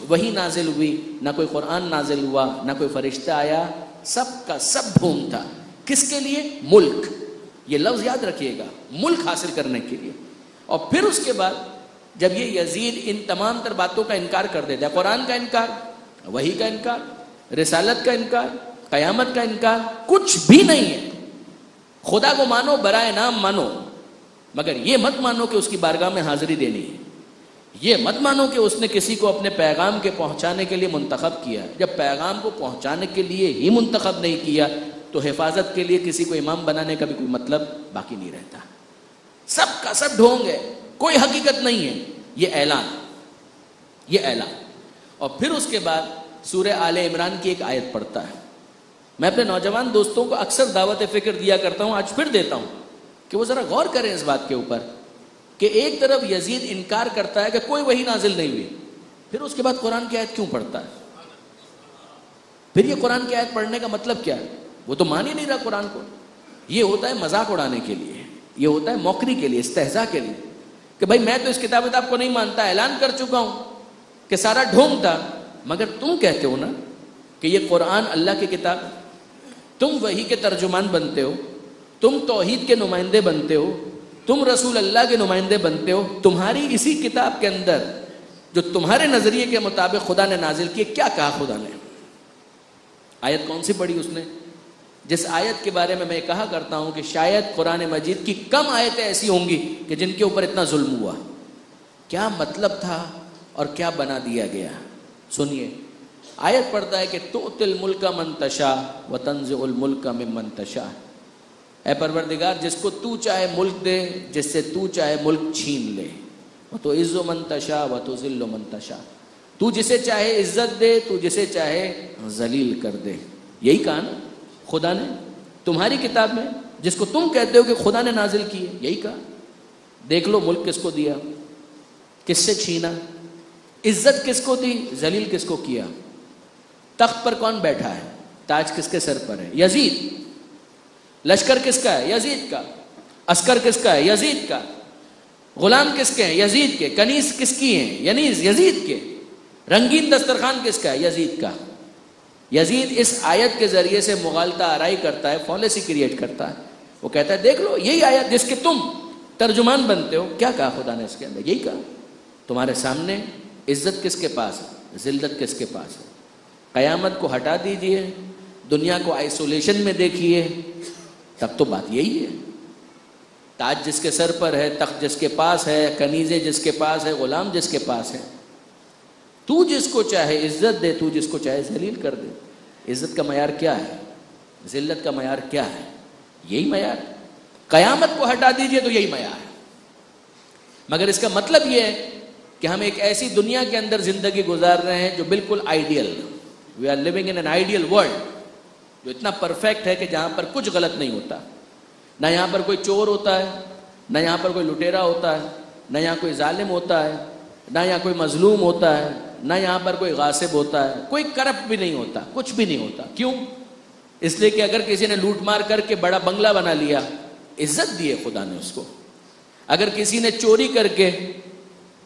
وحی نازل ہوئی، نہ کوئی قرآن نازل ہوا، نہ کوئی فرشتہ آیا، سب کا سب ڈھونگ تھا. کس کے لیے؟ ملک. یہ لفظ یاد رکھیے گا، ملک حاصل کرنے کے لیے. اور پھر اس کے بعد جب یہ یزید ان تمام تر باتوں کا انکار کر دیتا ہے، قرآن کا انکار، وحی کا انکار، رسالت کا انکار، قیامت کا انکار، کچھ بھی نہیں ہے. خدا کو مانو، برائے نام مانو، مگر یہ مت مانو کہ اس کی بارگاہ میں حاضری دینی ہے. یہ مت مانو کہ اس نے کسی کو اپنے پیغام کے پہنچانے کے لیے منتخب کیا. جب پیغام کو پہنچانے کے لیے ہی منتخب نہیں کیا تو حفاظت کے لیے کسی کو امام بنانے کا بھی کوئی مطلب باقی نہیں رہتا. سب کا سب ڈھونگ ہے، کوئی حقیقت نہیں ہے. یہ اعلان. اور پھر اس کے بعد سورہ آل عمران کی ایک آیت پڑھتا ہے. میں اپنے نوجوان دوستوں کو اکثر دعوت فکر دیا کرتا ہوں، آج پھر دیتا ہوں کہ وہ ذرا غور کریں اس بات کے اوپر کہ ایک طرف یزید انکار کرتا ہے کہ کوئی وحی نازل نہیں ہوئی، پھر اس کے بعد قرآن کی آیت کیوں پڑھتا ہے؟ پھر یہ قرآن کی آیت پڑھنے کا مطلب کیا ہے؟ وہ تو مان ہی نہیں رہا قرآن کو. یہ ہوتا ہے مذاق اڑانے کے لیے، یہ ہوتا ہے موقری کے لیے، استہزاء کے لیے کہ بھائی میں تو اس کتاب کو نہیں مانتا، اعلان کر چکا ہوں کہ سارا ڈھونگ تھا، مگر تم کہتے ہو نا کہ یہ قرآن اللہ کی کتاب، تم وحی کے ترجمان بنتے ہو، تم توحید کے نمائندے بنتے ہو، تم رسول اللہ کے نمائندے بنتے ہو. تمہاری اسی کتاب کے اندر جو تمہارے نظریے کے مطابق خدا نے نازل کیے. کیا کہا خدا نے؟ آیت کون سی پڑھی اس نے؟ جس آیت کے بارے میں میں کہا کرتا ہوں کہ شاید قرآن مجید کی کم آیتیں ایسی ہوں گی کہ جن کے اوپر اتنا ظلم ہوا. کیا مطلب تھا اور کیا بنا دیا گیا؟ سنیے. آیت پڑھتا ہے کہ تؤتی الملک من تشاء وتنزع الملک ممن تشاء. اے پروردگار جس کو تو چاہے ملک دے، جس سے تو چاہے ملک چھین لے. وتعز من تشاء وتذل من تشاء. تو جسے چاہے عزت دے، تو جسے چاہے ذلیل کر دے. یہی کہا نا خدا نے تمہاری کتاب میں، جس کو تم کہتے ہو کہ خدا نے نازل کی ہے. یہی کہا. دیکھ لو ملک کس کو دیا، کس سے چھینا، عزت کس کو دی، ذلیل کس کو کیا. تخت پر کون بیٹھا ہے؟ تاج کس کے سر پر ہے؟ یزید. لشکر کس کا ہے؟ یزید کا. عسکر کس کا ہے؟ یزید کا. غلام کس کے ہیں؟ یزید کے. کنیز کس کی ہیں؟ ینیز یزید کے. رنگین دسترخوان کس کا ہے؟ یزید کا. یزید اس آیت کے ذریعے سے مغالطہ آرائی کرتا ہے، فالیسی کریٹ کرتا ہے. وہ کہتا ہے دیکھ لو یہی آیت جس کے تم ترجمان بنتے ہو. کیا کہا خدا نے اس کے اندر؟ یہی کہا تمہارے سامنے عزت کس کے پاس ہے، ذلت کس کے پاس ہے. قیامت کو ہٹا دیجئے، دنیا کو آئسولیشن میں دیکھیے، تب تو بات یہی ہے. تاج جس کے سر پر ہے، تخت جس کے پاس ہے، کنیزیں جس کے پاس ہے، غلام جس کے پاس ہے. تو جس کو چاہے عزت دے، تو جس کو چاہے ذلیل کر دے. عزت کا معیار کیا ہے؟ ذلت کا معیار کیا ہے؟ یہی معیار. قیامت کو ہٹا دیجئے تو یہی معیار ہے. مگر اس کا مطلب یہ ہے کہ ہم ایک ایسی دنیا کے اندر زندگی گزار رہے ہیں جو بالکل ideal. We are living in an ideal world, جو اتنا پرفیکٹ ہے کہ جہاں پر کچھ غلط نہیں ہوتا. نہ یہاں پر کوئی چور ہوتا ہے، نہ یہاں پر کوئی لٹیرا ہوتا ہے، نہ یہاں کوئی ظالم ہوتا ہے، نہ یہاں کوئی مظلوم ہوتا ہے، نہ یہاں پر کوئی غاصب ہوتا ہے، کوئی کرپٹ بھی نہیں ہوتا، کچھ بھی نہیں ہوتا. کیوں؟ اس لیے کہ اگر کسی نے لوٹ مار کر کے بڑا بنگلہ بنا لیا، عزت دی ہے خدا نے اس کو. اگر کسی نے چوری کر کے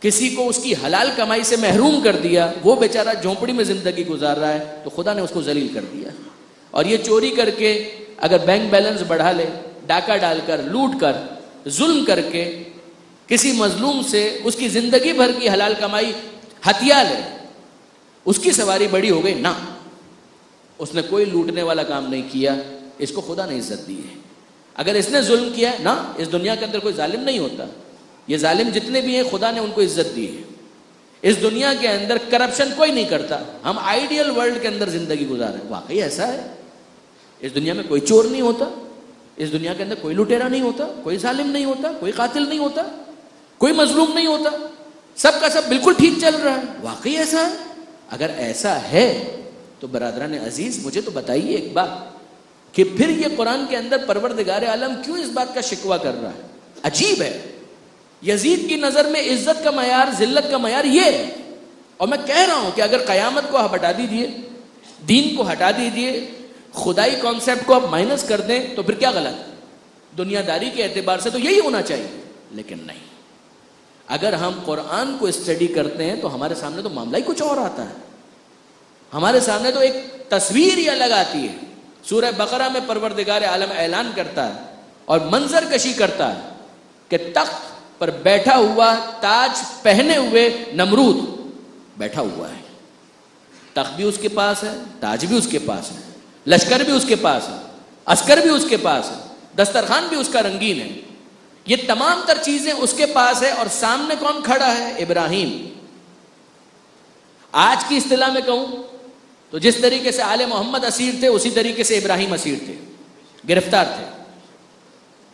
کسی کو اس کی حلال کمائی سے محروم کر دیا، وہ بیچارہ جھونپڑی میں زندگی گزار رہا ہے، تو خدا نے اس کو ذلیل کر دیا. اور یہ چوری کر کے اگر بینک بیلنس بڑھا لے، ڈاکہ ڈال کر، لوٹ کر، ظلم کر کے کسی مظلوم سے اس کی زندگی بھر کی حلال کمائی ہتھیا لے، اس کی سواری بڑی ہو گئی. نہ، اس نے کوئی لوٹنے والا کام نہیں کیا، اس کو خدا نے عزت دی ہے. اگر اس نے ظلم کیا ہے، نہ، اس دنیا کے اندر کوئی ظالم نہیں ہوتا. یہ ظالم جتنے بھی ہیں خدا نے ان کو عزت دی ہے. اس دنیا کے اندر کرپشن کوئی نہیں کرتا. ہم آئیڈیل ورلڈ کے اندر زندگی گزار رہے ہیں. واقعی ایسا ہے. اس دنیا میں کوئی چور نہیں ہوتا، اس دنیا کے اندر کوئی لٹیرا نہیں ہوتا، کوئی ظالم نہیں ہوتا، کوئی قاتل نہیں ہوتا، کوئی مظلوم نہیں ہوتا. سب کا سب بالکل ٹھیک چل رہا ہے. واقعی ایسا ہے؟ اگر ایسا ہے تو برادران عزیز مجھے تو بتائیے ایک بات کہ پھر یہ قرآن کے اندر پروردگار عالم کیوں اس بات کا شکوہ کر رہا ہے؟ عجیب ہے. یزید کی نظر میں عزت کا معیار، ذلت کا معیار یہ ہے. اور میں کہہ رہا ہوں کہ اگر قیامت کو ہٹا دیجئے، دین کو ہٹا دیجئے، خدائی کانسیپٹ کو آپ مائنس کر دیں تو پھر کیا غلط ہے؟ دنیا داری کے اعتبار سے تو یہی ہونا چاہیے. لیکن نہیں، اگر ہم قرآن کو اسٹڈی کرتے ہیں تو ہمارے سامنے تو معاملہ ہی کچھ اور آتا ہے. ہمارے سامنے تو ایک تصویر ہی الگ آتی ہے. سورہ بقرہ میں پروردگار عالم اعلان کرتا ہے اور منظر کشی کرتا ہے کہ تخت پر بیٹھا ہوا، تاج پہنے ہوئے نمرود بیٹھا ہوا ہے. تخت بھی اس کے پاس ہے، تاج بھی اس کے پاس ہے، لشکر بھی اس کے پاس ہے، عسکر بھی اس کے پاس ہے، دسترخوان بھی اس کا رنگین ہے. یہ تمام تر چیزیں اس کے پاس ہے. اور سامنے کون کھڑا ہے؟ ابراہیم. آج کی اصطلاح میں کہوں تو جس طریقے سے آل محمد اسیر تھے، اسی طریقے سے ابراہیم اسیر تھے، گرفتار تھے.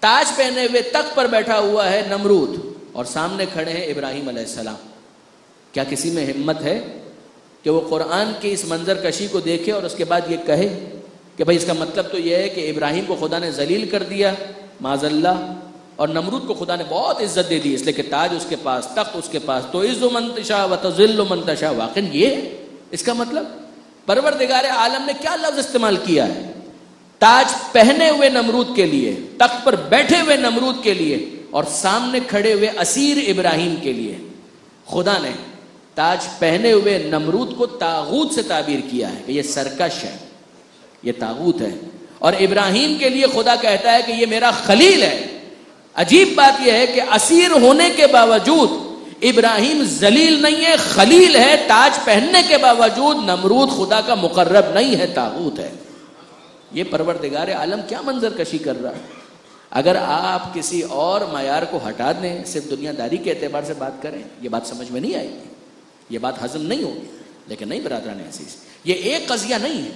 تاج پہنے ہوئے تخت پر بیٹھا ہوا ہے نمرود، اور سامنے کھڑے ہیں ابراہیم علیہ السلام. کیا کسی میں ہمت ہے کہ وہ قرآن کی اس منظر کشی کو دیکھے اور اس کے بعد یہ کہے کہ بھائی اس کا مطلب تو یہ ہے کہ ابراہیم کو خدا نے ذلیل کر دیا معاذ اللہ، اور نمرود کو خدا نے بہت عزت دے دی، اس لیے کہ تاج اس کے پاس، تخت اس کے پاس، تو عز من تشاء و تذل من تشاء. واقعی یہ ہے اس کا مطلب؟ پروردگار عالم نے کیا لفظ استعمال کیا ہے؟ تاج پہنے ہوئے نمرود کے لیے، تخت پر بیٹھے ہوئے نمرود کے لیے، اور سامنے کھڑے ہوئے اسیر ابراہیم کے لیے. خدا نے تاج پہنے ہوئے نمرود کو طاغوت سے تعبیر کیا ہے کہ یہ سرکش ہے، یہ طاغوت ہے. اور ابراہیم کے لیے خدا کہتا ہے کہ یہ میرا خلیل ہے. عجیب بات یہ ہے کہ اسیر ہونے کے باوجود ابراہیم ذلیل نہیں ہے، خلیل ہے، تاج پہننے کے باوجود نمرود خدا کا مقرب نہیں ہے، طاغوت ہے۔ یہ پروردگار عالم کیا منظر کشی کر رہا ہے؟ اگر آپ کسی اور معیار کو ہٹا دیں، صرف دنیا داری کے اعتبار سے بات کریں، یہ بات سمجھ میں نہیں آئے گی، یہ بات ہضم نہیں ہوگی۔ لیکن نہیں برادران عزیز، یہ ایک قضیہ نہیں ہے۔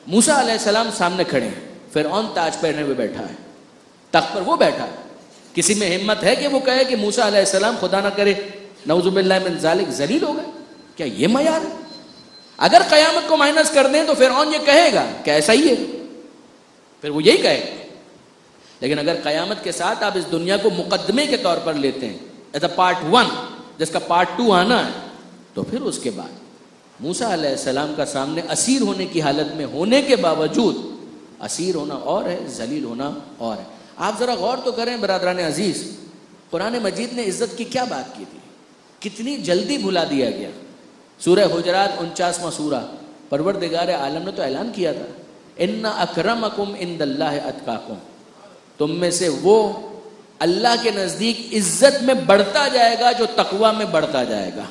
موسیٰ علیہ السلام سامنے کھڑے ہیں، فرعون تاج پہنے ہوئے بیٹھا ہے، تخت پر وہ بیٹھا ہے۔ کسی میں ہمت ہے کہ وہ کہے کہ موسیٰ علیہ السلام خدا نہ کرے نعوذ باللہ من ذالک ذلیل ہو گئے؟ کیا یہ معیار ہے؟ اگر قیامت کو مائنس کر دیں تو فرعون یہ کہے گا کہ ایسا ہی ہے، پھر وہ یہی کہے گا۔ لیکن اگر قیامت کے ساتھ آپ اس دنیا کو مقدمے کے طور پر لیتے ہیں ایز اے پارٹ 1 جس کا پارٹ 2 آنا ہے، تو پھر اس کے بعد موسیٰ علیہ السلام کا سامنے اسیر ہونے کی حالت میں ہونے کے باوجود اسیر ہونا اور ہے، ذلیل ہونا اور ہے۔ آپ ذرا غور تو کریں برادران عزیز، قرآن مجید نے عزت کی کیا بات کی تھی، کتنی جلدی بھلا دیا گیا۔ سورہ حجرات 49واں سورہ، پروردگار عالم نے تو اعلان کیا تھا، ان اکرمکم عند اللہ اتقاکم، تم میں سے وہ اللہ کے نزدیک عزت میں بڑھتا جائے گا جو تقوی میں بڑھتا جائے گا۔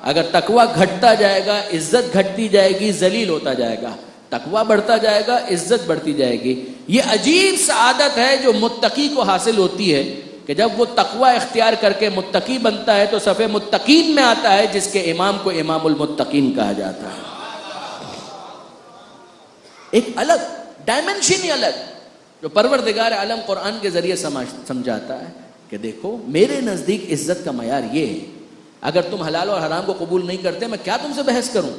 اگر تقوی گھٹتا جائے گا عزت گھٹتی جائے گی، ذلیل ہوتا جائے گا۔ تقوی بڑھتا جائے گا عزت بڑھتی جائے گی۔ یہ عجیب سعادت ہے جو متقی کو حاصل ہوتی ہے کہ جب وہ تقوی اختیار کر کے متقی بنتا ہے تو صف متقین میں آتا ہے، جس کے امام کو امام المتقین کہا جاتا ہے۔ ایک الگ ڈائمنشن ہی الگ جو پروردگار عالم قرآن کے ذریعے سمجھاتا ہے کہ دیکھو میرے نزدیک عزت کا معیار یہ ہے۔ اگر تم حلال اور حرام کو قبول نہیں کرتے میں کیا تم سے بحث کروں،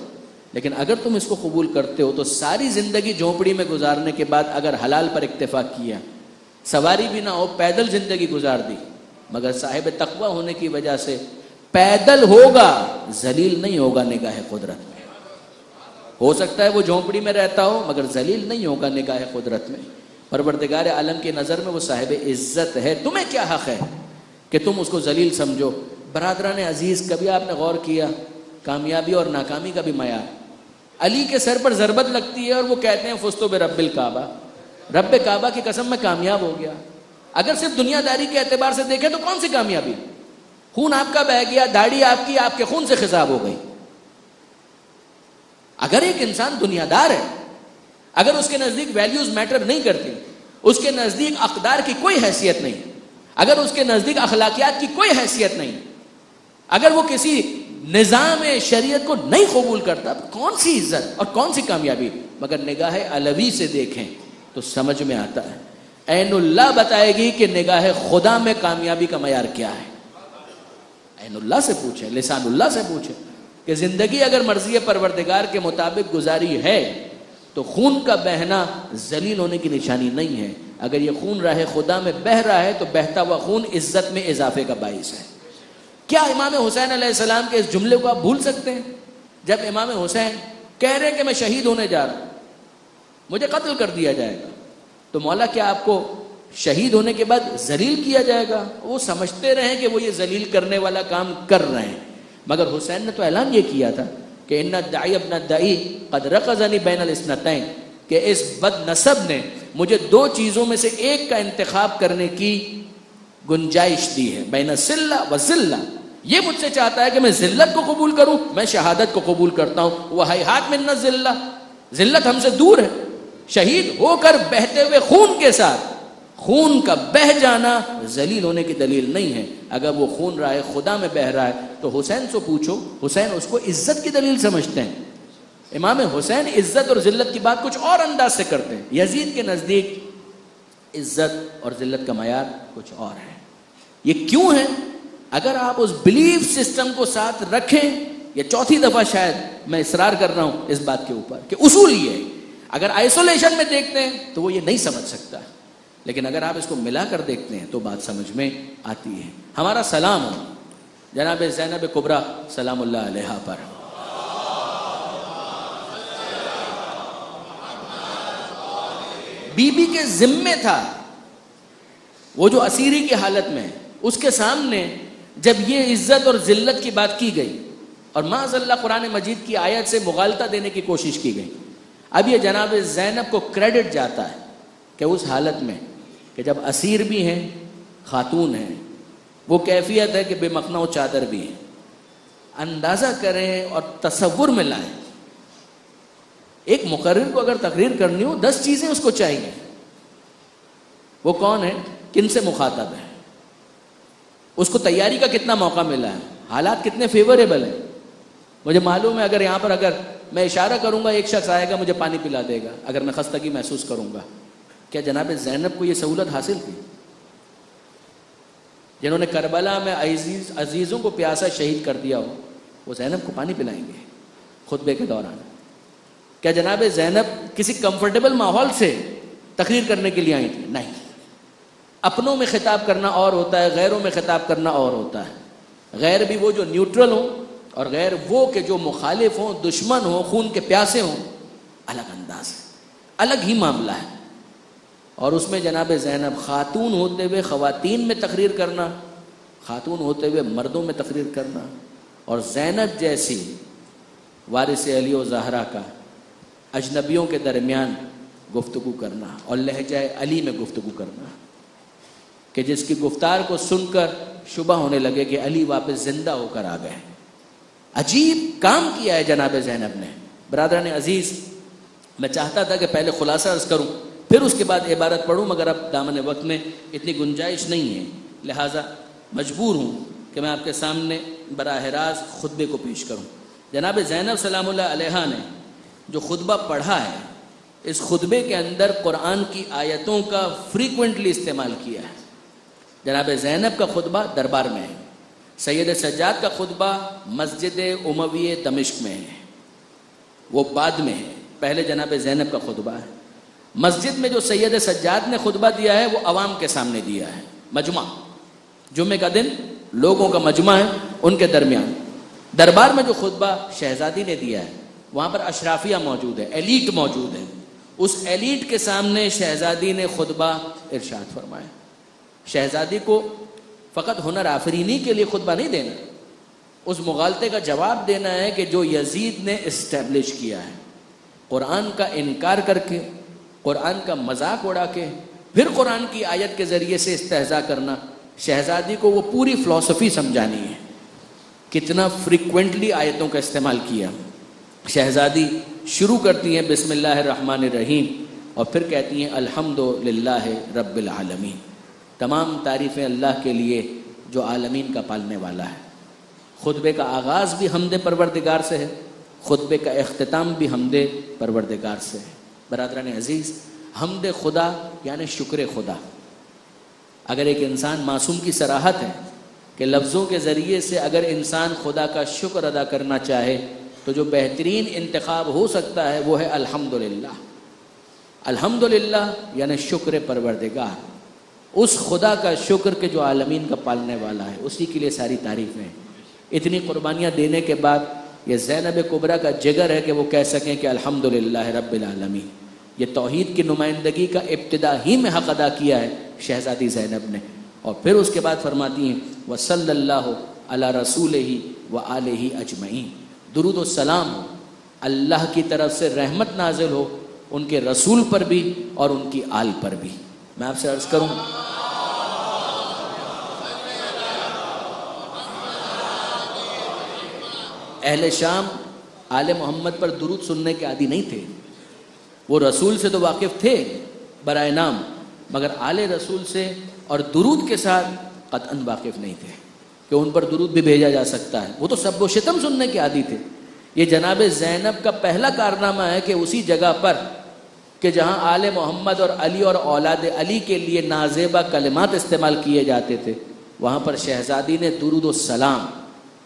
لیکن اگر تم اس کو قبول کرتے ہو تو ساری زندگی جھونپڑی میں گزارنے کے بعد اگر حلال پر اکتفا کیا، سواری بھی نہ ہو، پیدل زندگی گزار دی، مگر صاحب تقوی ہونے کی وجہ سے پیدل ہوگا، ذلیل نہیں ہوگا نگاہ قدرت میں۔ ہو سکتا ہے وہ جھونپڑی میں رہتا ہو مگر ذلیل نہیں ہوگا نگاہ قدرت میں۔ پروردگار عالم کی نظر میں وہ صاحب عزت ہے۔ تمہیں کیا حق ہے کہ تم اس کو ذلیل سمجھو؟ برادران عزیز، کبھی آپ نے غور کیا کامیابی اور ناکامی کا بھی معیار؟ علی کے سر پر ضربت لگتی ہے اور وہ کہتے ہیں فزت برب الکعبہ، رب کعبہ کی قسم میں کامیاب ہو گیا۔ اگر صرف دنیا داری کے اعتبار سے دیکھیں تو کون سی کامیابی؟ خون آپ کا بہہ گیا، داڑھی آپ کے خون سے خضاب ہو گئی۔ اگر ایک انسان دنیا دار ہے، اگر اس کے نزدیک ویلیوز میٹر نہیں کرتی، اس کے نزدیک اقدار کی کوئی حیثیت نہیں، اگر اس کے نزدیک اخلاقیات کی کوئی حیثیت نہیں، اگر وہ کسی نظام شریعت کو نہیں قبول کرتا، کون سی عزت اور کون سی کامیابی؟ مگر نگاہ علوی سے دیکھیں تو سمجھ میں آتا ہے۔ عین اللہ بتائے گی کہ نگاہ خدا میں کامیابی کا معیار کیا ہے۔ عین اللہ سے پوچھیں، لسان اللہ سے پوچھیں کہ زندگی اگر مرضی پروردگار کے مطابق گزاری ہے تو خون کا بہنا ذلیل ہونے کی نشانی نہیں ہے۔ اگر یہ خون راہ خدا میں بہہ رہا ہے تو بہتا ہوا خون عزت میں اضافے کا باعث ہے۔ کیا امام حسین علیہ السلام کے اس جملے کو آپ بھول سکتے ہیں؟ جب امام حسین کہہ رہے ہیں کہ میں شہید ہونے جا رہا ہوں، مجھے قتل کر دیا جائے گا، تو مولا کیا آپ کو شہید ہونے کے بعد ذلیل کیا جائے گا؟ وہ سمجھتے رہیں کہ وہ یہ ذلیل کرنے والا کام کر رہے ہیں، مگر حسین نے تو اعلان یہ کیا تھا کہ ان الداعی ابن الداعی قد رقصنی بین الاثنتین، کہ اس بد نسب نے مجھے دو چیزوں میں سے ایک کا انتخاب کرنے کی گنجائش دی ہے، بین السلہ و ذلہ۔ یہ مجھ سے چاہتا ہے کہ میں ذلت کو قبول کروں، میں شہادت کو قبول کرتا ہوں۔ وَهَيْهَاتْ مِنَّ الذِّلَّةِ، ذلت ہم سے دور ہے۔ شہید ہو کر بہتے ہوئے خون کے ساتھ، خون کا بہ جانا ذلیل ہونے کی دلیل نہیں ہے۔ اگر وہ خون راہ خدا میں بہ رہا ہے تو حسین سے پوچھو، حسین اس کو عزت کی دلیل سمجھتے ہیں۔ امام حسین عزت اور ذلت کی بات کچھ اور انداز سے کرتے ہیں۔ یزید کے نزدیک عزت اور ذلت کا معیار کچھ اور ہے۔ یہ کیوں ہے؟ اگر آپ اس بلیف سسٹم کو ساتھ رکھیں، یہ چوتھی دفعہ شاید میں اصرار کر رہا ہوں اس بات کے اوپر کہ اصول یہ ہے، اگر آئسولیشن میں دیکھتے ہیں تو وہ یہ نہیں سمجھ سکتا، لیکن اگر آپ اس کو ملا کر دیکھتے ہیں تو بات سمجھ میں آتی ہے۔ ہمارا سلام ہو جناب زینب کبریٰ سلام اللہ علیہا پر۔ بی بی کے ذمے تھا، وہ جو اسیری کی حالت میں، اس کے سامنے جب یہ عزت اور ذلت کی بات کی گئی اور معاذ اللہ قرآن مجید کی آیت سے مغالطہ دینے کی کوشش کی گئی، اب یہ جناب زینب کو کریڈٹ جاتا ہے کہ اس حالت میں کہ جب اسیر بھی ہیں، خاتون ہیں، وہ کیفیت ہے کہ بے مخنہ و چادر بھی ہیں، اندازہ کریں اور تصور میں لائیں. ایک مقرر کو اگر تقریر کرنی ہو 10 چیزیں اس کو چاہیے. وہ کون ہے, کن سے مخاطب ہے, اس کو تیاری کا کتنا موقع ملا ہے, حالات کتنے فیوریبل ہیں. مجھے معلوم ہے اگر یہاں پر اگر میں اشارہ کروں گا ایک شخص آئے گا مجھے پانی پلا دے گا اگر میں خستگی محسوس کروں گا. کیا جناب زینب کو یہ سہولت حاصل تھی؟ جنہوں نے کربلا میں عزیزوں کو پیاسا شہید کر دیا ہو, وہ زینب کو پانی پلائیں گے خطبے کے دوران؟ کیا جناب زینب کسی کمفرٹیبل ماحول سے تقریر کرنے کے لیے آئی تھی؟ نہیں. اپنوں میں خطاب کرنا اور ہوتا ہے, غیروں میں خطاب کرنا اور ہوتا ہے. غیر بھی وہ جو نیوٹرل ہوں اور غیر وہ کہ جو مخالف ہوں, دشمن ہوں, خون کے پیاسے ہوں, الگ انداز ہے, الگ ہی معاملہ ہے. اور اس میں جناب زینب خاتون ہوتے ہوئے خواتین میں تقریر کرنا, خاتون ہوتے ہوئے مردوں میں تقریر کرنا, اور زینب جیسی وارث علی و زہرا کا اجنبیوں کے درمیان گفتگو کرنا اور لہجہ علی میں گفتگو کرنا کہ جس کی گفتار کو سن کر شبہ ہونے لگے کہ علی واپس زندہ ہو کر آ گئے. عجیب کام کیا ہے جناب زینب نے. برادران عزیز, میں چاہتا تھا کہ پہلے خلاصہ عرض کروں پھر اس کے بعد عبارت پڑھوں, مگر اب دامن وقت میں اتنی گنجائش نہیں ہے, لہٰذا مجبور ہوں کہ میں آپ کے سامنے براہ راست خطبے کو پیش کروں. جناب زینب سلام اللہ علیہا نے جو خطبہ پڑھا ہے, اس خطبے کے اندر قرآن کی آیتوں کا فریکوینٹلی استعمال کیا ہے. جناب زینب کا خطبہ دربار میں ہے, سید سجاد کا خطبہ مسجد اموی دمشق میں ہے, وہ بعد میں ہے, پہلے جناب زینب کا خطبہ ہے. مسجد میں جو سید سجاد نے خطبہ دیا ہے وہ عوام کے سامنے دیا ہے, مجمع, جمعہ کا دن لوگوں کا مجمع ہے ان کے درمیان. دربار میں جو خطبہ شہزادی نے دیا ہے وہاں پر اشرافیہ موجود ہے, ایلیٹ موجود ہے, اس ایلیٹ کے سامنے شہزادی نے خطبہ ارشاد فرمایا. شہزادی کو فقط ہنر آفرینی کے لیے خطبہ نہیں دینا, اس مغالطے کا جواب دینا ہے کہ جو یزید نے اسٹیبلش کیا ہے, قرآن کا انکار کر کے, قرآن کا مذاق اڑا کے, پھر قرآن کی آیت کے ذریعے سے استہزاء کرنا. شہزادی کو وہ پوری فلسفی سمجھانی ہے. کتنا فریکوینٹلی آیتوں کا استعمال کیا. شہزادی شروع کرتی ہیں بسم اللہ الرحمن الرحیم اور پھر کہتی ہیں الحمدللہ رب العالمین, تمام تعریفیں اللہ کے لیے جو عالمین کا پالنے والا ہے. خطبے کا آغاز بھی حمد پروردگار سے ہے, خطبے کا اختتام بھی حمد پروردگار سے ہے. برادران عزیز, حمد خدا یعنی شکر خدا. اگر ایک انسان معصوم کی صراحت ہے کہ لفظوں کے ذریعے سے اگر انسان خدا کا شکر ادا کرنا چاہے تو جو بہترین انتخاب ہو سکتا ہے وہ ہے الحمدللہ. الحمدللہ یعنی شکر پروردگار, اس خدا کا شکر کہ جو عالمین کا پالنے والا ہے, اسی کے لیے ساری تعریفیں. اتنی قربانیاں دینے کے بعد یہ زینب کبریٰ کا جگر ہے کہ وہ کہہ سکیں کہ الحمدللہ رب العالمین. یہ توحید کی نمائندگی کا ابتدا ہی میں حق ادا کیا ہے شہزادی زینب نے. اور پھر اس کے بعد فرماتی ہیں وصلی اللہ علی رسولہ وآلہ اجمعین, درود و سلام اللہ کی طرف سے رحمت نازل ہو ان کے رسول پر بھی اور ان کی آل پر بھی. میں آپ سے عرض کروں, اہل شام آل محمد پر درود سننے کے عادی نہیں تھے. وہ رسول سے تو واقف تھے برائے نام, مگر آل رسول سے اور درود کے ساتھ قطعاً واقف نہیں تھے کہ ان پر درود بھی بھیجا جا سکتا ہے. وہ تو سب و شتم سننے کے عادی تھے. یہ جناب زینب کا پہلا کارنامہ ہے کہ اسی جگہ پر کہ جہاں آل محمد اور علی اور اولاد علی کے لیے نازیبہ کلمات استعمال کیے جاتے تھے, وہاں پر شہزادی نے درود و سلام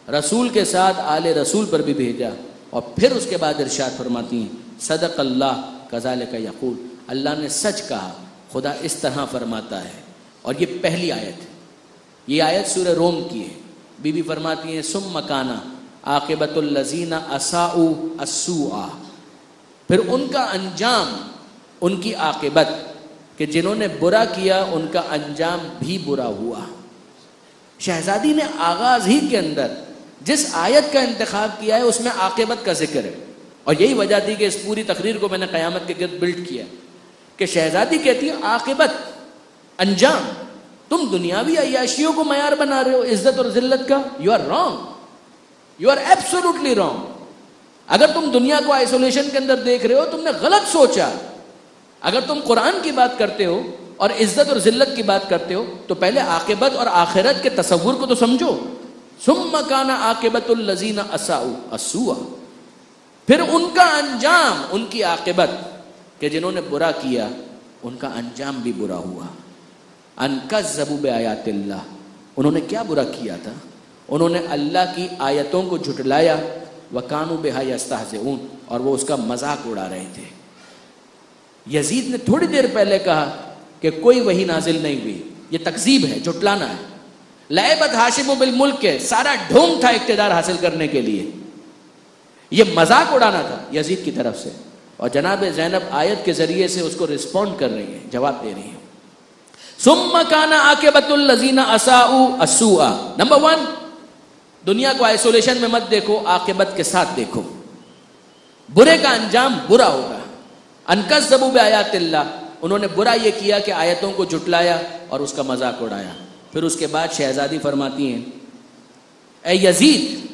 رسول کے ساتھ آل رسول پر بھی بھیجا. اور پھر اس کے بعد ارشاد فرماتی ہیں صدق اللہ کذالک یقول, اللہ نے سچ کہا, خدا اس طرح فرماتا ہے. اور یہ پہلی آیت ہے, یہ آیت سورہ روم کی ہے. بی بی فرماتی ہیں ثم کانا عاقبۃ الذین اساءوا السوء, پھر ان کا انجام, ان کی عاقبت کہ جنہوں نے برا کیا ان کا انجام بھی برا ہوا. شہزادی نے آغاز ہی کے اندر جس آیت کا انتخاب کیا ہے اس میں عاقبت کا ذکر ہے. اور یہی وجہ تھی کہ اس پوری تقریر کو میں نے قیامت کے گرد بلڈ کیا کہ شہزادی کہتی ہے عاقبت, انجام. تم دنیاوی عیاشیوں کو معیار بنا رہے ہو عزت اور ذلت کا, you are wrong. You are absolutely wrong. اگر تم دنیا کو آئسولیشن کے اندر دیکھ رہے ہو تم نے غلط سوچا. اگر تم قرآن کی بات کرتے ہو اور عزت اور ذلت کی بات کرتے ہو تو پہلے عاقبت اور آخرت کے تصور کو تو سمجھو. ثم کان عاقبۃ الذین اساءوا السوء، پھر ان کا انجام، ان کی عاقبت کہ جنہوں نے برا کیا ان کا انجام بھی برا ہوا. ان کذبوا بآیات اللہ، انہوں نے کیا برا کیا تھا؟ انہوں نے اللہ کی آیتوں کو جھٹلایا. وَكَانُوا بِهَا يَسْتَهْزِئُونَ، اور وہ اس کا مذاق اڑا رہے تھے. یزید نے تھوڑی دیر پہلے کہا کہ کوئی وحی نازل نہیں ہوئی، یہ تکذیب ہے، جھٹلانا ہے. لعبت ہاشم بالملک کے سارا ڈھونگ تھا اقتدار حاصل کرنے کے لیے، یہ مذاق اڑانا تھا یزید کی طرف سے. اور جناب زینب آیت کے ذریعے سے اس کو رسپونڈ کر رہی ہیں، جواب دے رہی ہیں. ثم کان عاقبۃ الذین اساءوا السوء. نمبر 1، دنیا کو آئسولیشن میں مت دیکھو، عاقبت کے ساتھ دیکھو. برے کا انجام برا ہوگا. ان کذبوا بآیات اللہ، انہوں نے برا یہ کیا کہ آیتوں کو جھٹلایا اور اس کا مذاق اڑایا. پھر اس کے بعد شہزادی فرماتی ہیں اے یزید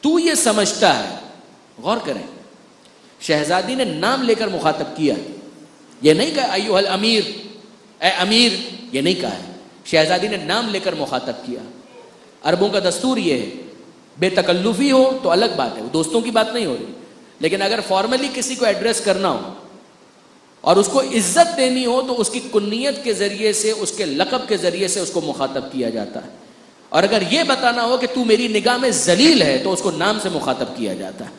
تو یہ سمجھتا ہے، غور کریں شہزادی نے نام لے کر مخاطب کیا، یہ نہیں کہا ایھا الامیر، اے امیر، یہ نہیں کہا ہے. شہزادی نے نام لے کر مخاطب کیا. عربوں کا دستور یہ ہے، بے تکلفی ہو تو الگ بات ہے، وہ دوستوں کی بات نہیں ہو رہی، لیکن اگر فارملی کسی کو ایڈریس کرنا ہو اور اس کو عزت دینی ہو تو اس کی کنیت کے ذریعے سے، اس کے لقب کے ذریعے سے اس کو مخاطب کیا جاتا ہے. اور اگر یہ بتانا ہو کہ تو میری نگاہ میں ذلیل ہے تو اس کو نام سے مخاطب کیا جاتا ہے.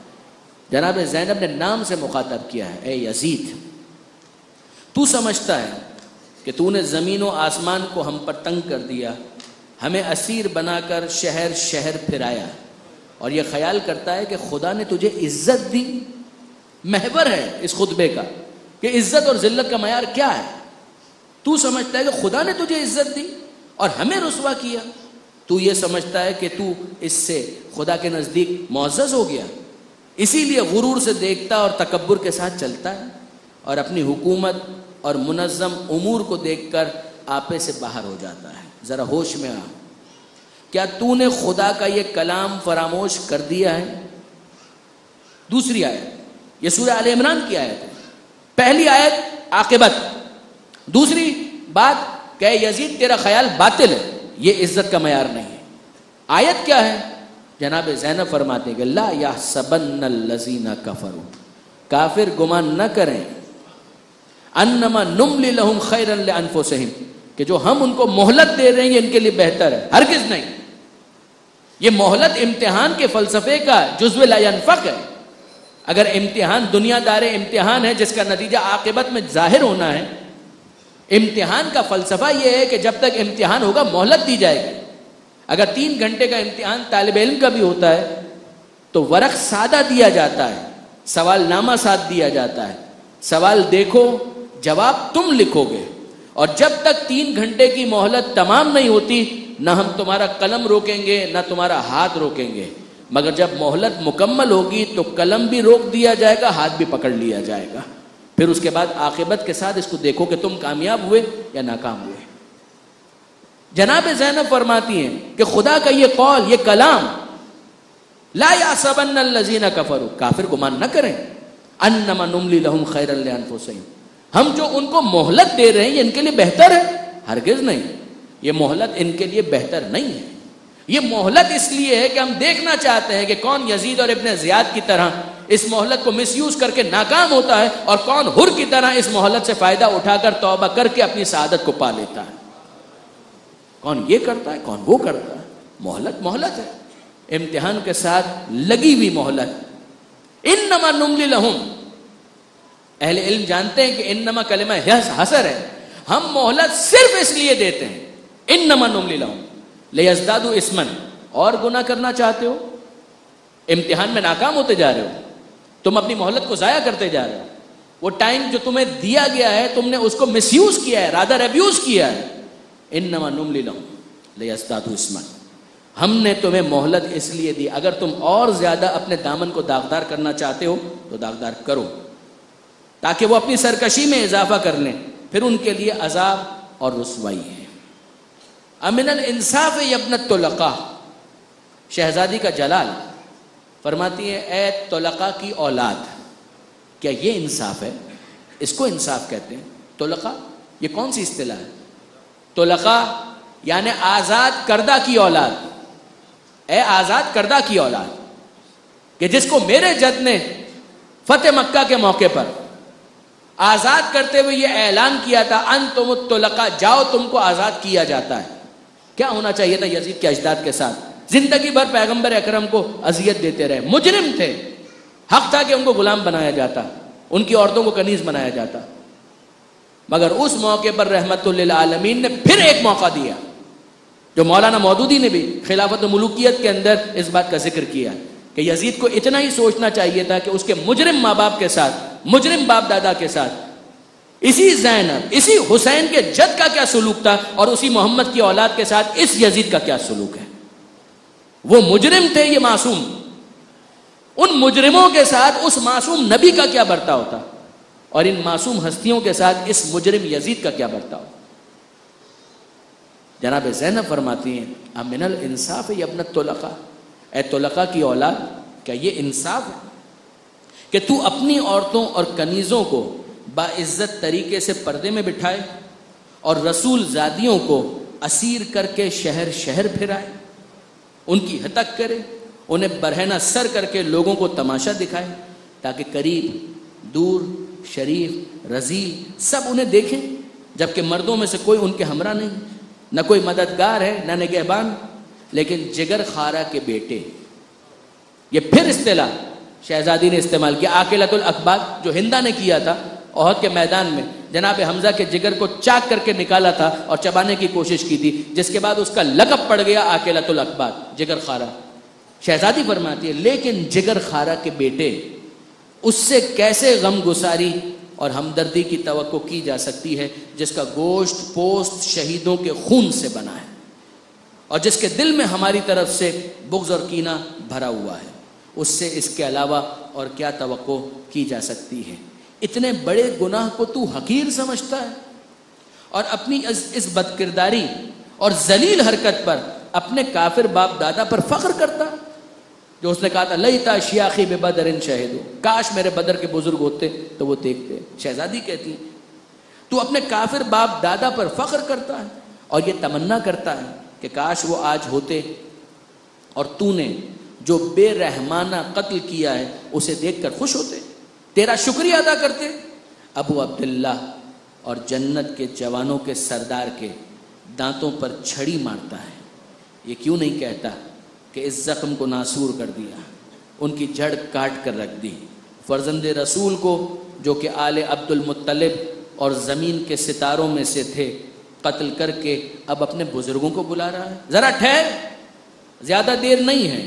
جناب زینب نے نام سے مخاطب کیا ہے، اے یزید تو سمجھتا ہے کہ تو نے زمین و آسمان کو ہم پر تنگ کر دیا، ہمیں اسیر بنا کر شہر شہر پھرایا، اور یہ خیال کرتا ہے کہ خدا نے تجھے عزت دی. محور ہے اس خطبے کا کہ عزت اور ذلت کا معیار کیا ہے. تو سمجھتا ہے کہ خدا نے تجھے عزت دی اور ہمیں رسوا کیا. تو یہ سمجھتا ہے کہ تو اس سے خدا کے نزدیک معزز ہو گیا، اسی لیے غرور سے دیکھتا اور تکبر کے ساتھ چلتا ہے، اور اپنی حکومت اور منظم امور کو دیکھ کر آپے سے باہر ہو جاتا ہے. ذرا ہوش میں آ، کیا تو نے خدا کا یہ کلام فراموش کر دیا ہے؟ دوسری آیت، یہ سورہ آل عمران کی آیت ہے. پہلی آیت عاقبت، دوسری بات کہ یزید تیرا خیال باطل ہے، یہ عزت کا معیار نہیں ہے. آیت کیا ہے؟ جناب زینب فرماتے ہیں کہ لا یحسبن الذین کفروا، کافر گمان نہ کریں، انما نملی لہم خیرا لانفسہم، کہ جو ہم ان کو مہلت دے رہے ہیں یہ ان کے لیے بہتر ہے. ہرگز نہیں. یہ مہلت امتحان کے فلسفے کا جزو لا ينفق ہے. اگر امتحان دنیا دار امتحان ہے جس کا نتیجہ عاقبت میں ظاہر ہونا ہے، امتحان کا فلسفہ یہ ہے کہ جب تک امتحان ہوگا مہلت دی جائے گی. اگر 3 گھنٹے کا امتحان طالب علم کا بھی ہوتا ہے تو ورق سادہ دیا جاتا ہے، سوال نامہ ساتھ دیا جاتا ہے، سوال دیکھو جواب تم لکھو گے، اور جب تک 3 گھنٹے کی مہلت تمام نہیں ہوتی نہ ہم تمہارا قلم روکیں گے نہ تمہارا ہاتھ روکیں گے. مگر جب مہلت مکمل ہوگی تو قلم بھی روک دیا جائے گا، ہاتھ بھی پکڑ لیا جائے گا. پھر اس کے بعد عاقبت کے ساتھ اس کو دیکھو کہ تم کامیاب ہوئے یا ناکام ہوئے. جناب زینب فرماتی ہیں کہ خدا کا یہ قول، یہ کلام، لا یحسبن الذین کفروا، کافر گمان نہ کریں، انما نملی لہم خیرا لانفسہم، ہم جو ان کو مہلت دے رہے ہیں یہ ان کے لیے بہتر ہے. ہرگز نہیں، یہ مہلت ان کے لیے بہتر نہیں ہے. یہ مہلت اس لیے ہے کہ ہم دیکھنا چاہتے ہیں کہ کون یزید اور ابن زیاد کی طرح اس مہلت کو مس یوز کر کے ناکام ہوتا ہے اور کون حر کی طرح اس مہلت سے فائدہ اٹھا کر توبہ کر کے اپنی سعادت کو پا لیتا ہے. کون یہ کرتا ہے، کون وہ کرتا ہے. مہلت مہلت ہے، امتحان کے ساتھ لگی ہوئی مہلت. انما نملی لہم، اہل علم جانتے ہیں کہ انما کلمہ حسر ہے، ہم مہلت صرف اس لیے دیتے ہیں، انما نملی لہم لیزدادوا اسما، اور گناہ کرنا چاہتے ہو، امتحان میں ناکام ہوتے جا رہے ہو، تم اپنی مہلت کو ضائع کرتے جا رہے ہو. وہ ٹائم جو تمہیں دیا گیا ہے تم نے اس کو مس یوز کیا ہے، رادر ابیوز کیا ہے. انما نملی لہم لیزدادوا اسما، ہم نے تمہیں مہلت اس لیے دی، اگر تم اور زیادہ اپنے دامن کو داغدار کرنا چاہتے ہو تو داغدار کرو، تاکہ وہ اپنی سرکشی میں اضافہ کر لیں، پھر ان کے لیے عذاب اور رسوائی ہے. امن الانصاف یا ابن الطلقاء، شہزادی کا جلال فرماتی ہیں اے طلقاء کی اولاد، کیا یہ انصاف ہے؟ اس کو انصاف کہتے ہیں؟ طلقاء یہ کون سی اصطلاح ہے؟ طلقاء یعنی آزاد کردہ کی اولاد، اے آزاد کردہ کی اولاد، کہ جس کو میرے جد نے فتح مکہ کے موقع پر آزاد کرتے ہوئے یہ اعلان کیا تھا انتم الطلقاء، جاؤ تم کو آزاد کیا جاتا ہے۔ کیا ہونا چاہیے تھا یزید کے اجداد کے ساتھ؟ زندگی بھر پیغمبر اکرم کو اذیت دیتے رہے، مجرم تھے، حق تھا کہ ان کو غلام بنایا جاتا، ان کی عورتوں کو کنیز بنایا جاتا، مگر اس موقع پر رحمت للعالمین نے پھر ایک موقع دیا، جو مولانا مودودی نے بھی خلافت و ملوکیت کے اندر اس بات کا ذکر کیا کہ یزید کو اتنا ہی سوچنا چاہیے تھا کہ اس کے مجرم ماں باپ کے ساتھ، مجرم باپ دادا کے ساتھ، اسی زینب، اسی حسین کے جد کا کیا سلوک تھا، اور اسی محمد کی اولاد کے ساتھ اس یزید کا کیا سلوک ہے۔ وہ مجرم تھے، یہ معصوم، ان مجرموں کے ساتھ اس معصوم نبی کا کیا برتاؤ ہوتا، اور ان معصوم ہستیوں کے ساتھ اس مجرم یزید کا کیا برتاؤ۔ جناب زینب فرماتی ہیں امن الانصاف یا ابن الطلقاء، اے طلقاء کی اولاد، کیا یہ انصاف ہے کہ تو اپنی عورتوں اور کنیزوں کو باعزت طریقے سے پردے میں بٹھائے اور رسول زادیوں کو اسیر کر کے شہر شہر پھرائے، ان کی ہتک کرے، انہیں برہنہ سر کر کے لوگوں کو تماشا دکھائے، تاکہ قریب دور شریف رذیل سب انہیں دیکھیں، جبکہ مردوں میں سے کوئی ان کے ہمراہ نہیں، نہ کوئی مددگار ہے نہ نگہبان، لیکن جگر خارہ کے بیٹے۔ یہ پھر اصطلاح شہزادی نے استعمال کیا، عاقلۃ الاقباط، جو ہندا نے کیا تھا احد کے میدان میں، جناب حمزہ کے جگر کو چاک کر کے نکالا تھا اور چبانے کی کوشش کی تھی، جس کے بعد اس کا لقب پڑ گیا عاقلۃ الاقباط، جگر خارہ۔ شہزادی فرماتی ہے لیکن جگر خارہ کے بیٹے، اس سے کیسے غم گساری اور ہمدردی کی توقع کی جا سکتی ہے جس کا گوشت پوست شہیدوں کے خون سے بنا ہے، اور جس کے دل میں ہماری طرف سے بغض اور کینہ بھرا ہوا ہے، اس سے اس کے علاوہ اور کیا توقع کی جا سکتی ہے۔ اتنے بڑے گناہ کو تو حقیر سمجھتا ہے اور اپنی اس بدکرداری اور ذلیل حرکت پر اپنے کافر باپ دادا پر فخر کرتا، جو اس نے کہا تھا لیتا شیاخی ببدر شہدو، کاش میرے بدر کے بزرگ ہوتے تو وہ دیکھتے۔ شہزادی کہتی ہیں تو اپنے کافر باپ دادا پر فخر کرتا ہے اور یہ تمنا کرتا ہے کہ کاش وہ آج ہوتے اور تو نے جو بے رحمانہ قتل کیا ہے اسے دیکھ کر خوش ہوتے، تیرا شکریہ ادا کرتے۔ ابو عبداللہ اور جنت کے جوانوں کے سردار کے دانتوں پر چھڑی مارتا ہے، یہ کیوں نہیں کہتا کہ اس زخم کو ناسور کر دیا، ان کی جڑ کاٹ کر رکھ دی۔ فرزند رسول کو جو کہ آل عبد المطلب اور زمین کے ستاروں میں سے تھے قتل کر کے اب اپنے بزرگوں کو بلا رہا ہے۔ ذرا ٹھہر، زیادہ دیر نہیں ہے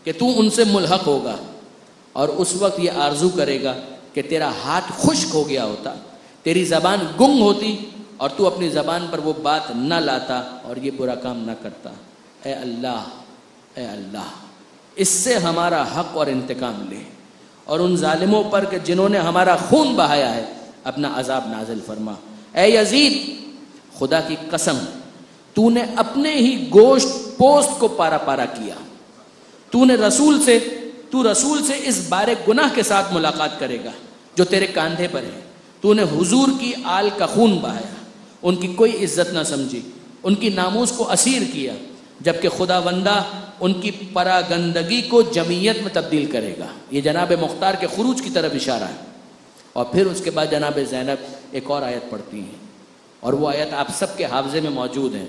کہ تو ان سے ملحق ہوگا، اور اس وقت یہ آرزو کرے گا کہ تیرا ہاتھ خشک ہو گیا ہوتا، تیری زبان گنگ ہوتی اور تو اپنی زبان پر وہ بات نہ لاتا اور یہ برا کام نہ کرتا۔ اے اللہ، اے اللہ، اس سے ہمارا حق اور انتقام لے، اور ان ظالموں پر کہ جنہوں نے ہمارا خون بہایا ہے اپنا عذاب نازل فرما۔ اے یزید، خدا کی قسم تو نے اپنے ہی گوشت پوست کو پارا پارا کیا، تو رسول سے اس بارے گناہ کے ساتھ ملاقات کرے گا جو تیرے کاندھے پر ہے۔ تو نے حضور کی آل کا خون بہایا، ان کی کوئی عزت نہ سمجھی، ان کی ناموس کو اسیر کیا، جبکہ خدا بندہ ان کی پراگندگی کو جمعیت میں تبدیل کرے گا۔ یہ جناب مختار کے خروج کی طرف اشارہ ہے۔ اور پھر اس کے بعد جناب زینب ایک اور آیت پڑھتی ہیں، اور وہ آیت آپ سب کے حافظے میں موجود ہے،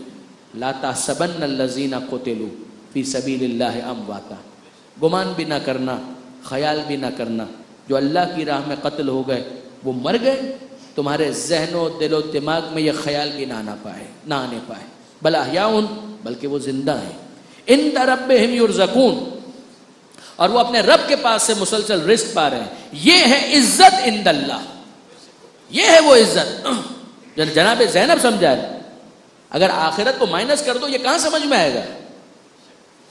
لا تحسبن الذین قتلوا فی سبیل اللہ امواتا، گمان بھی نہ کرنا، خیال بھی نہ کرنا جو اللہ کی راہ میں قتل ہو گئے وہ مر گئے، تمہارے ذہن و دل و دماغ میں یہ خیال بھی نہ آنے پائے، بل احیاء، بلکہ وہ زندہ ہیں، عند ربہم یرزقون، اور وہ اپنے رب کے پاس سے مسلسل رزق پا رہے ہیں۔ یہ ہے عزت عند اللہ، یہ ہے وہ عزت جو جناب زینب سمجھا ہے۔ اگر آخرت کو مائنس کر دو یہ کہاں سمجھ میں آئے گا؟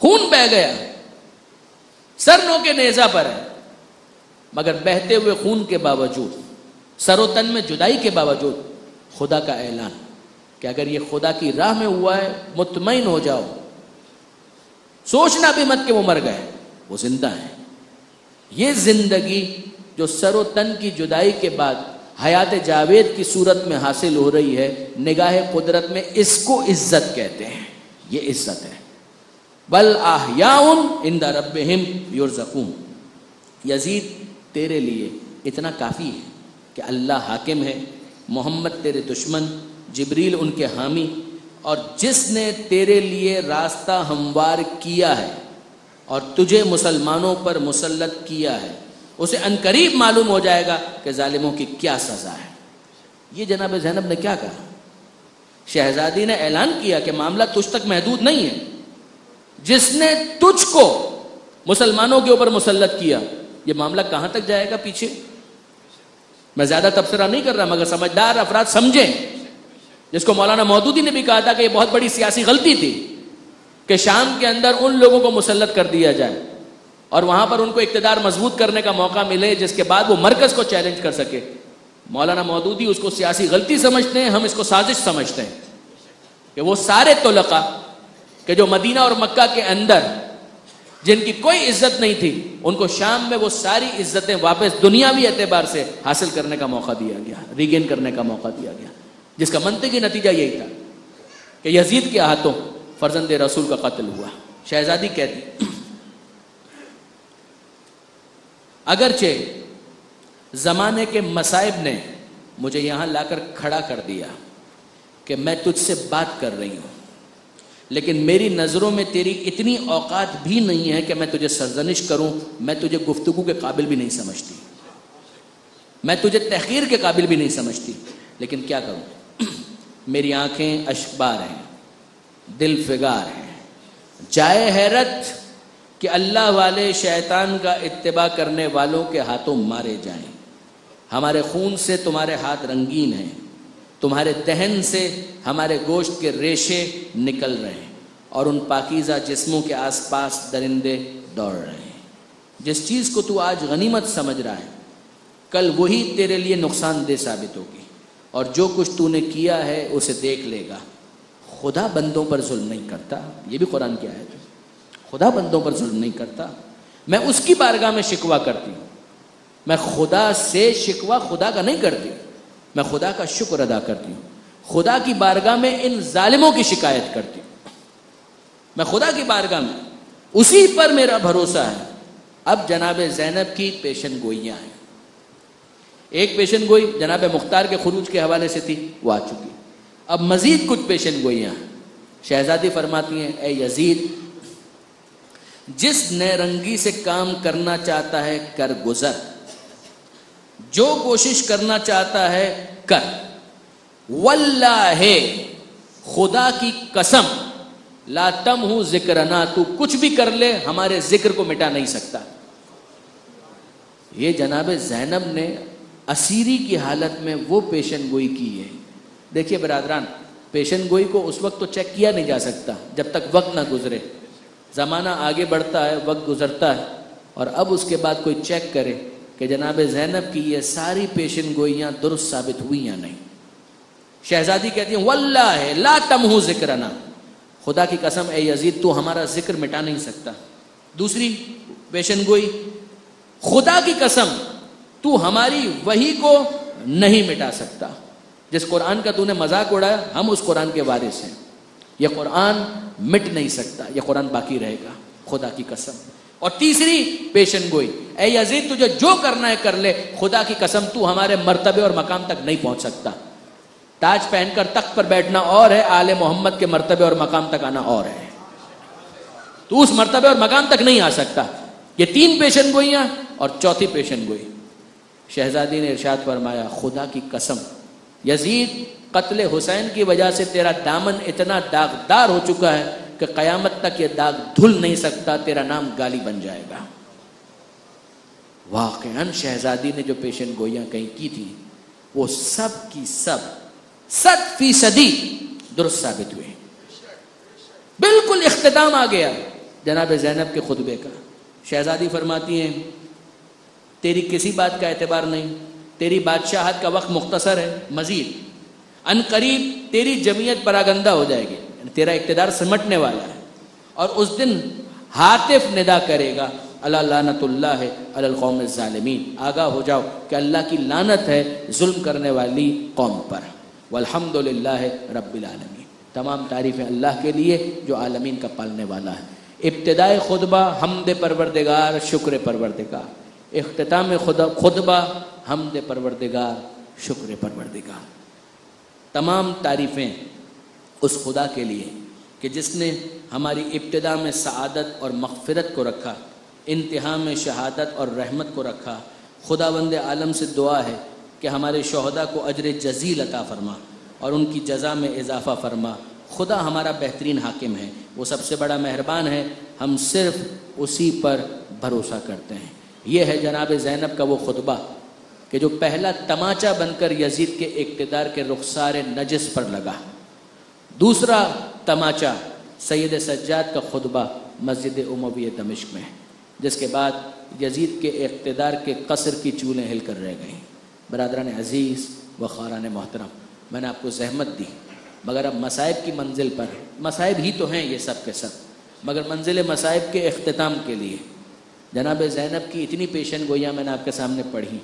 خون بہہ گیا، سر نو کے نیزہ پر ہے، مگر بہتے ہوئے خون کے باوجود، سر و تن میں جدائی کے باوجود خدا کا اعلان کہ اگر یہ خدا کی راہ میں ہوا ہے مطمئن ہو جاؤ، سوچنا بھی مت کہ وہ مر گئے، وہ زندہ ہیں۔ یہ زندگی جو سر و تن کی جدائی کے بعد حیات جاوید کی صورت میں حاصل ہو رہی ہے، نگاہ قدرت میں اس کو عزت کہتے ہیں، یہ عزت ہے۔ بل احیاء عند ربہم یرزقون۔ یزید تیرے لیے اتنا کافی ہے کہ اللہ حاکم ہے، محمد تیرے دشمن، جبریل ان کے حامی، اور جس نے تیرے لیے راستہ ہموار کیا ہے اور تجھے مسلمانوں پر مسلط کیا ہے، اسے عنقریب معلوم ہو جائے گا کہ ظالموں کی کیا سزا ہے۔ یہ جناب زینب نے کیا کہا؟ شہزادی نے اعلان کیا کہ معاملہ تجھ تک محدود نہیں ہے، جس نے تجھ کو مسلمانوں کے اوپر مسلط کیا، یہ معاملہ کہاں تک جائے گا پیچھے؟ میں زیادہ تبصرہ نہیں کر رہا، مگر سمجھدار افراد سمجھیں، جس کو مولانا مودودی نے بھی کہا تھا کہ یہ بہت بڑی سیاسی غلطی تھی کہ شام کے اندر ان لوگوں کو مسلط کر دیا جائے اور وہاں پر ان کو اقتدار مضبوط کرنے کا موقع ملے جس کے بعد وہ مرکز کو چیلنج کر سکے۔ مولانا مودودی اس کو سیاسی غلطی سمجھتے ہیں، ہم اس کو سازش سمجھتے ہیں کہ وہ سارے طلقاء کہ جو مدینہ اور مکہ کے اندر جن کی کوئی عزت نہیں تھی، ان کو شام میں وہ ساری عزتیں واپس دنیاوی اعتبار سے حاصل کرنے کا موقع دیا گیا، ریگین کرنے کا موقع دیا گیا، جس کا منطقی نتیجہ یہی تھا کہ یزید کے ہاتھوں فرزند رسول کا قتل ہوا۔ شہزادی کہتی اگرچہ زمانے کے مصائب نے مجھے یہاں لا کر کھڑا کر دیا کہ میں تجھ سے بات کر رہی ہوں، لیکن میری نظروں میں تیری اتنی اوقات بھی نہیں ہے کہ میں تجھے سرزنش کروں، میں تجھے گفتگو کے قابل بھی نہیں سمجھتی، میں تجھے تحقیر کے قابل بھی نہیں سمجھتی، لیکن کیا کروں؟ میری آنکھیں اشکبار ہیں، دل فگار ہیں، جائے حیرت کہ اللہ والے شیطان کا اتباع کرنے والوں کے ہاتھوں مارے جائیں۔ ہمارے خون سے تمہارے ہاتھ رنگین ہیں، تمہارے دہن سے ہمارے گوشت کے ریشے نکل رہے ہیں، اور ان پاکیزہ جسموں کے آس پاس درندے دوڑ رہے ہیں۔ جس چیز کو تو آج غنیمت سمجھ رہا ہے، کل وہی تیرے لیے نقصان دہ ثابت ہوگی، اور جو کچھ تو نے کیا ہے اسے دیکھ لے گا۔ خدا بندوں پر ظلم نہیں کرتا، یہ بھی قرآن کی آیت ہے، خدا بندوں پر ظلم نہیں کرتا، میں اس کی بارگاہ میں شکوہ کرتی ہوں، میں خدا سے شکوہ خدا کا نہیں کرتی، میں خدا کا شکر ادا کرتی ہوں، خدا کی بارگاہ میں ان ظالموں کی شکایت کرتی ہوں، میں خدا کی بارگاہ میں اسی پر میرا بھروسہ ہے۔ اب جناب زینب کی پیشن گوئیاں ہیں، ایک پیشن گوئی جناب مختار کے خروج کے حوالے سے تھی، وہ آ چکی، اب مزید کچھ پیشن گوئیاں ہیں۔ شہزادی فرماتی ہیں اے یزید، جس نیرنگی سے کام کرنا چاہتا ہے کر گزر، جو کوشش کرنا چاہتا ہے کر، واللہ خدا کی قسم لا تمحو ذکرنا، تو کچھ بھی کر لے ہمارے ذکر کو مٹا نہیں سکتا۔ یہ جناب زینب نے اسیری کی حالت میں وہ پیشن گوئی کی ہے۔ دیکھیے برادران، پیشن گوئی کو اس وقت تو چیک کیا نہیں جا سکتا جب تک وقت نہ گزرے، زمانہ آگے بڑھتا ہے، وقت گزرتا ہے، اور اب اس کے بعد کوئی چیک کرے کہ جناب زینب کی یہ ساری پیشن گوئیاں درست ثابت ہوئی یا نہیں۔ شہزادی کہتی ہیں واللہ لا تمحو ذکرنا، خدا کی قسم اے یزید تو ہمارا ذکر مٹا نہیں سکتا۔ دوسری پیشن گوئی، خدا کی قسم تو ہماری وحی کو نہیں مٹا سکتا، جس قرآن کا تو نے مذاق اڑایا ہم اس قرآن کے وارث ہیں، یہ قرآن مٹ نہیں سکتا، یہ قرآن باقی رہے گا، خدا کی قسم۔ اور تیسری پیشن گوئی، اے یزید تجھے جو کرنا ہے کر لے، خدا کی قسم تو ہمارے مرتبے اور مقام تک نہیں پہنچ سکتا۔ تاج پہن کر تخت پر بیٹھنا اور ہے، آل محمد کے مرتبے اور مقام تک آنا اور ہے، تو اس مرتبے اور مقام تک نہیں آ سکتا۔ یہ تین پیشن گوئیاں، اور چوتھی پیشن گوئی شہزادی نے ارشاد فرمایا خدا کی قسم یزید، قتل حسین کی وجہ سے تیرا دامن اتنا داغدار ہو چکا ہے کہ قیامت تک یہ داغ دھل نہیں سکتا، تیرا نام گالی بن جائے گا۔ واقعاً شہزادی نے جو پیشن گوئیاں کہیں کی تھی وہ سب کی سب 100% درست ثابت ہوئے۔ بالکل اختتام آ گیا جناب زینب کے خطبے کا۔ شہزادی فرماتی ہیں تیری کسی بات کا اعتبار نہیں، تیری بادشاہت کا وقت مختصر ہے، مزید ان قریب تیری جمعیت پراگندہ ہو جائے گی، تیرا اقتدار سمٹنے والا ہے، اور اس دن ہاتف ندا کرے گا الا لعنت اللہ علی القوم الظالمین، آگاہ ہو جاؤ کہ اللہ کی لعنت ہے ظلم کرنے والی قوم پر۔ والحمد للہ رب العالمین، تمام تعریفیں اللہ کے لیے جو عالمین کا پالنے والا ہے۔ ابتدائے خطبہ حمد پروردگار شکر پروردگار، اختتام خطبہ حمد پروردگار شکر پروردگار۔ تمام تعریفیں اس خدا کے لیے کہ جس نے ہماری ابتدا میں سعادت اور مغفرت کو رکھا، انتہا میں شہادت اور رحمت کو رکھا۔ خداوند عالم سے دعا ہے کہ ہمارے شہداء کو اجر جزیل عطا فرما اور ان کی جزا میں اضافہ فرما۔ خدا ہمارا بہترین حاکم ہے، وہ سب سے بڑا مہربان ہے، ہم صرف اسی پر بھروسہ کرتے ہیں۔ یہ ہے جناب زینب کا وہ خطبہ کہ جو پہلا تماچا بن کر یزید کے اقتدار کے رخسار نجس پر لگا۔ دوسرا تماچا سید سجاد کا خطبہ مسجد امویہ دمشق میں، جس کے بعد یزید کے اقتدار کے قصر کی چولیں ہل کر رہ گئیں۔ برادران عزیز و خاران محترم، میں نے آپ کو زحمت دی، مگر اب مصائب کی منزل پر، مصائب ہی تو ہیں یہ سب کے سب، مگر منزل مصائب کے اختتام کے لیے جناب زینب کی اتنی پیشن گوئیاں میں نے آپ کے سامنے پڑھی۔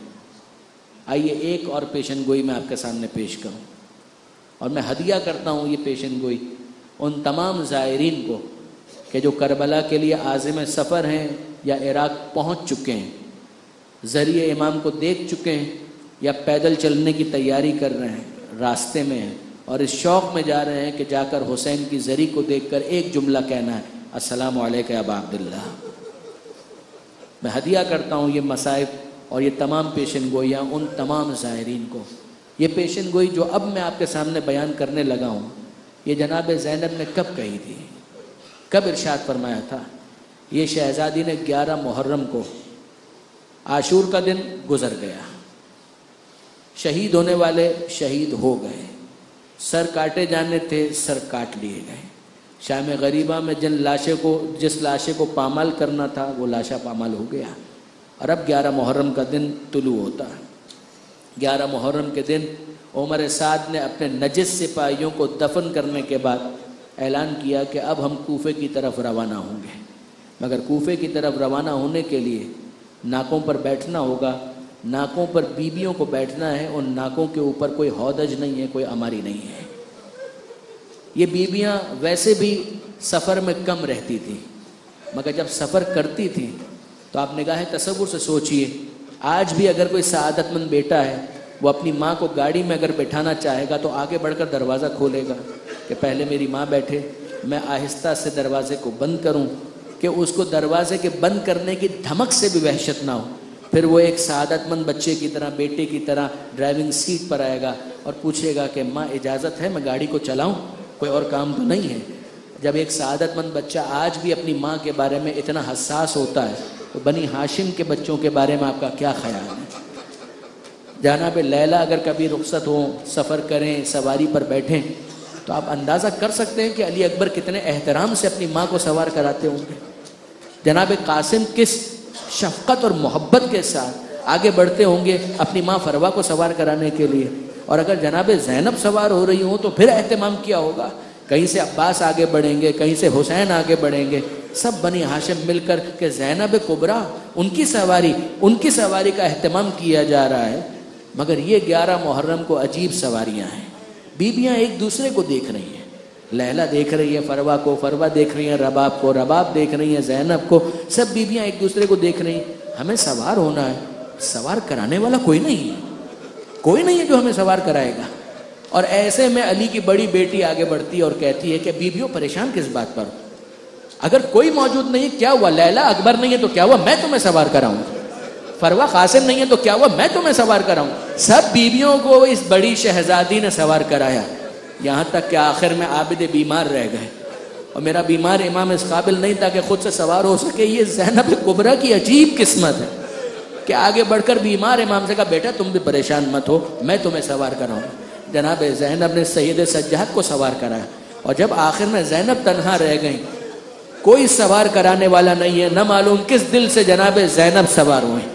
آئیے ایک اور پیشن گوئی میں آپ کے سامنے پیش کروں، اور میں ہدیہ کرتا ہوں یہ پیشن گوئی ان تمام زائرین کو کہ جو کربلا کے لیے عازم سفر ہیں یا عراق پہنچ چکے ہیں، ذریعہ امام کو دیکھ چکے ہیں یا پیدل چلنے کی تیاری کر رہے ہیں، راستے میں ہیں اور اس شوق میں جا رہے ہیں کہ جا کر حسین کی زری کو دیکھ کر ایک جملہ کہنا ہے، السلام علیکم یا ابا عبداللہ۔ میں ہدیہ کرتا ہوں یہ مصائب اور یہ تمام پیشن گوئیاں ان تمام زائرین کو۔ یہ پیشن گوئی جو اب میں آپ کے سامنے بیان کرنے لگا ہوں، یہ جناب زینب نے کب کہی تھی، کب ارشاد فرمایا تھا؟ یہ شہزادی نے 11 محرم کو، عاشور کا دن گزر گیا، شہید ہونے والے شہید ہو گئے، سر کاٹے جانے تھے سر کاٹ لیے گئے، شام غریبہ میں جس لاشے کو پامال کرنا تھا وہ لاشا پامال ہو گیا، اور اب 11 محرم کا دن طلوع ہوتا ہے۔ 11 محرم کے دن عمر سعد نے اپنے نجس سپاہیوں کو دفن کرنے کے بعد اعلان کیا کہ اب ہم کوفے کی طرف روانہ ہوں گے، مگر کوفے کی طرف روانہ ہونے کے لیے ناکوں پر بیٹھنا ہوگا، ناکوں پر بیبیوں کو بیٹھنا ہے، ان ناکوں کے اوپر کوئی ہودج نہیں ہے، کوئی اماری نہیں ہے۔ یہ بیبیاں ویسے بھی سفر میں کم رہتی تھیں، مگر جب سفر کرتی تھیں تو آپ نگاہ تصور سے سوچئے، آج بھی اگر کوئی سعادت مند بیٹا ہے وہ اپنی ماں کو گاڑی میں اگر بٹھانا چاہے گا تو آگے بڑھ کر دروازہ کھولے گا کہ پہلے میری ماں بیٹھے، میں آہستہ سے دروازے کو بند کروں کہ اس کو دروازے کے بند کرنے کی دھمک سے بھی وحشت نہ ہو۔ پھر وہ ایک سعادت مند بچے کی طرح، بیٹے کی طرح ڈرائیونگ سیٹ پر آئے گا اور پوچھے گا کہ ماں اجازت ہے میں گاڑی کو چلاؤں، کوئی اور کام تو نہیں ہے۔ جب ایک سعادت مند بچہ آج بھی اپنی ماں کے بارے میں اتنا حساس ہوتا ہے تو بنی ہاشم کے بچوں کے بارے میں آپ کا کیا خیال ہے؟ جناب لیلا اگر کبھی رخصت ہوں، سفر کریں، سواری پر بیٹھیں تو آپ اندازہ کر سکتے ہیں کہ علی اکبر کتنے احترام سے اپنی ماں کو سوار کراتے ہوں گے۔ جناب قاسم کس شفقت اور محبت کے ساتھ آگے بڑھتے ہوں گے اپنی ماں فروا کو سوار کرانے کے لیے، اور اگر جناب زینب سوار ہو رہی ہوں تو پھر اہتمام کیا ہوگا۔ کہیں سے عباس آگے بڑھیں گے، کہیں سے حسین آگے بڑھیں گے، سب بنی ہاشم مل کر کہ زینب کبریٰ ان کی سواری کا اہتمام کیا جا رہا ہے۔ مگر یہ 11 محرم کو عجیب سواریاں ہیں، بیبیاں ایک دوسرے کو دیکھ رہی ہیں، لیلا دیکھ رہی ہے فروا کو، فروا دیکھ رہی ہیں رباب کو، رباب دیکھ رہی ہیں زینب کو، سب بیبیاں ایک دوسرے کو دیکھ رہی ہیں۔ ہمیں سوار ہونا ہے، سوار کرانے والا کوئی نہیں ہے جو ہمیں سوار کرائے گا۔ اور ایسے میں علی کی بڑی بیٹی آگے بڑھتی اور کہتی ہے کہ بیبیوں پریشان کس بات پر، اگر کوئی موجود نہیں کیا ہوا، لیلا اکبر نہیں ہے تو کیا ہوا میں تمہیں سوار کراؤں، فروا قاسم نہیں ہے تو کیا ہوا میں تمہیں سوار کراؤں۔ سب بیبیوں کو اس بڑی شہزادی نے سوار کرایا، یہاں تک کہ آخر میں عابد بیمار رہ گئے، اور میرا بیمار امام اس قابل نہیں تھا کہ خود سے سوار ہو سکے۔ یہ زینب کبریٰ کی عجیب قسمت ہے کہ آگے بڑھ کر بیمار امام سے کہا بیٹا تم بھی پریشان مت ہو، میں تمہیں سوار کراؤں۔ جناب زینب نے سید سجاد کو سوار کرایا، اور جب آخر میں زینب تنہا رہ گئیں، کوئی سوار کرانے والا نہیں ہے، نہ معلوم کس دل سے جناب زینب سوار ہوئے۔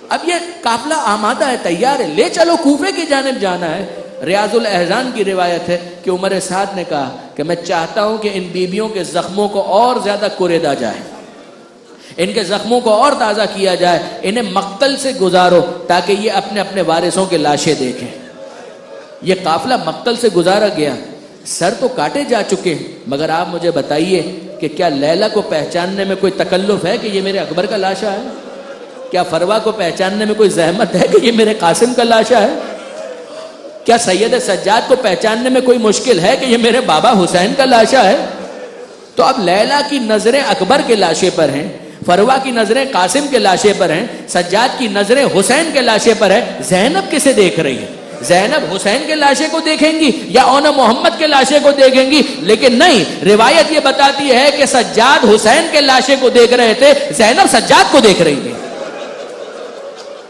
اب یہ قافلہ آمادہ ہے، تیار ہے، لے چلو کوفے کی جانب جانا ہے۔ ریاض الاحزان کی روایت ہے کہ عمر سعد نے کہا کہ میں چاہتا ہوں کہ ان بیبیوں کے زخموں کو اور زیادہ کریدا جائے، ان کے زخموں کو اور تازہ کیا جائے، انہیں مقتل سے گزارو تاکہ یہ اپنے اپنے وارثوں کے لاشیں دیکھیں۔ یہ قافلہ مقتل سے گزارا گیا، سر تو کاٹے جا چکے، مگر آپ مجھے بتائیے کہ کیا لیلا کو پہچاننے میں کوئی تکلف ہے کہ یہ میرے اکبر کا لاشا ہے؟ کیا فروا کو پہچاننے میں کوئی زحمت ہے کہ یہ میرے قاسم کا لاشا ہے؟ کیا سید سجاد کو پہچاننے میں کوئی مشکل ہے کہ یہ میرے بابا حسین کا لاشا ہے؟ تو اب لیلا کی نظریں اکبر کے لاشے پر ہیں، فروا کی نظریں قاسم کے لاشے پر ہیں، سجاد کی نظریں حسین کے لاشے پر ہے، زینب کسے دیکھ رہی ہے؟ زینب حسین کے لاشے کو دیکھیں گی یا اونا محمد کے لاشے کو دیکھیں گی؟ لیکن نہیں، روایت یہ بتاتی ہے کہ سجاد حسین کے لاشے کو دیکھ رہے تھے، زینب سجاد کو دیکھ رہی تھی۔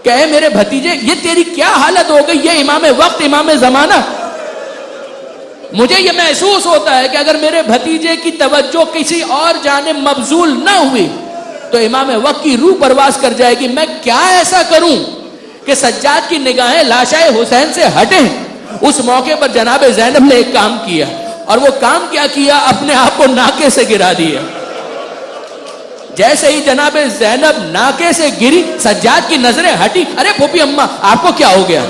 کہ اے میرے بھتیجے، یہ تیری کیا حالت ہو گئی؟ یہ امام وقت، امام زمانہ۔ مجھے یہ محسوس ہوتا ہے کہ اگر میرے بھتیجے کی توجہ کسی اور جانب مبذول نہ ہوئی تو امام وقت کی روح پرواز کر جائے گی۔ میں کیا ایسا کروں کہ سجاد کی نگاہیں لاشائے حسین سے ہٹیں؟ اس موقع پر جناب زینب نے ایک کام کیا، اور وہ کام کیا کیا؟ اپنے آپ کو ناکے سے گرا دیا۔ جیسے ہی جناب زینب ناکے سے گری، سجاد کی نظریں ہٹی۔ ارے پھوپھی اماں، آپ کو کیا ہو گیا؟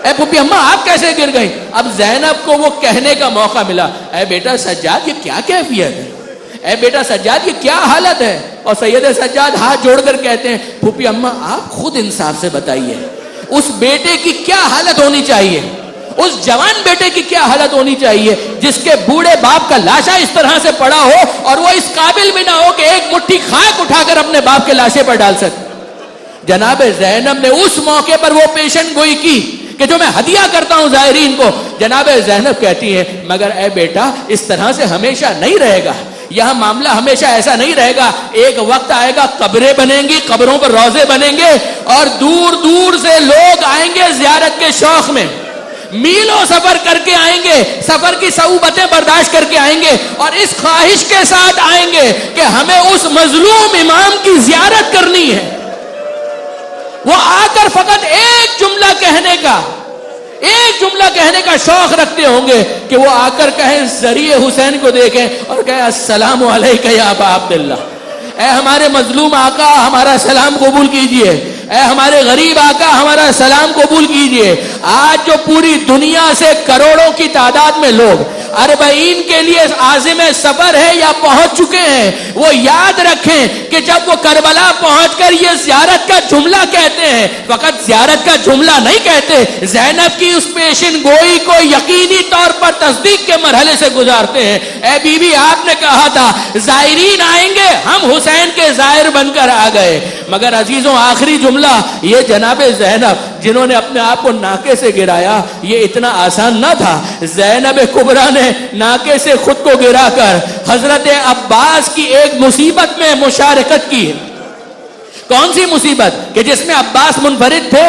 اے پھوپھی اماں، آپ کیسے گر گئیں؟ اب زینب کو وہ کہنے کا موقع ملا، اے بیٹا سجاد، یہ کیا کیفیت ہے؟ اے بیٹا سجاد، یہ کیا حالت ہے؟ اور سید سجاد ہاتھ جوڑ کر کہتے ہیں، پھوپھی اماں آپ خود انصاف سے بتائیے، اس بیٹے کی کیا حالت ہونی چاہیے، اس جوان بیٹے کی کیا حالت ہونی چاہیے جس کے بوڑھے باپ کا لاشا اس طرح سے پڑا ہو اور وہ اس قابل بھی نہ ہو کہ ایک مٹھی خاک اٹھا کر اپنے باپ کے لاشے پر ڈال سکے۔ جناب زینب نے اس موقع پر وہ پیشن گوئی کی کہ جو میں ہدیہ کرتا ہوں زائرین کو۔ جناب زینب کہتی ہے، مگر اے بیٹا، اس طرح سے ہمیشہ نہیں رہے گا، یہاں معاملہ ہمیشہ ایسا نہیں رہے گا۔ ایک وقت آئے گا قبریں بنیں گی، قبروں پر روزے بنیں گے، اور دور دور سے لوگ آئیں گے زیارت کے شوق میں، میلوں سفر کر کے آئیں گے، سفر کی صعوبتیں برداشت کر کے آئیں گے، اور اس خواہش کے ساتھ آئیں گے کہ ہمیں اس مظلوم امام کی زیارت کرنی ہے۔ وہ آ کر فقط ایک جملہ کہنے کا شوق رکھتے ہوں گے کہ وہ آ کر کہیں، ذریعہ حسین کو دیکھیں اور کہیں، السلام علیکہ یا ابا عبداللہ، اے ہمارے مظلوم آقا ہمارا سلام قبول کیجئے، اے ہمارے غریب آقا ہمارا سلام قبول کیجئے۔ آج جو پوری دنیا سے کروڑوں کی تعداد میں لوگ اربعین کے لیے عازم سفر ہے یا پہنچ چکے ہیں، وہ یاد رکھیں کہ جب وہ کربلا پہنچ کر یہ زیارت کا جملہ کہتے ہیں، فقط زیارت کا جملہ نہیں کہتے، زینب کی اس پیشن گوئی کو یقینی طور پر تصدیق کے مرحلے سے گزارتے ہیں۔ اے بی بی، آپ نے کہا تھا زائرین آئیں گے، ہم حسین کے زائر بن کر آ گئے، مگر عزیزوں آخری جملہ یہ جناب زینب جنہوں نے اپنے آپ کو ناکے سے گرایا، یہ اتنا آسان نہ تھا۔ زینب کبریٰ نے ناکے سے خود کو گرا کر حضرت عباس کی ایک مصیبت میں مشارکت کی۔ کون سی مصیبت؟ کہ جس میں عباس منفرد تھے۔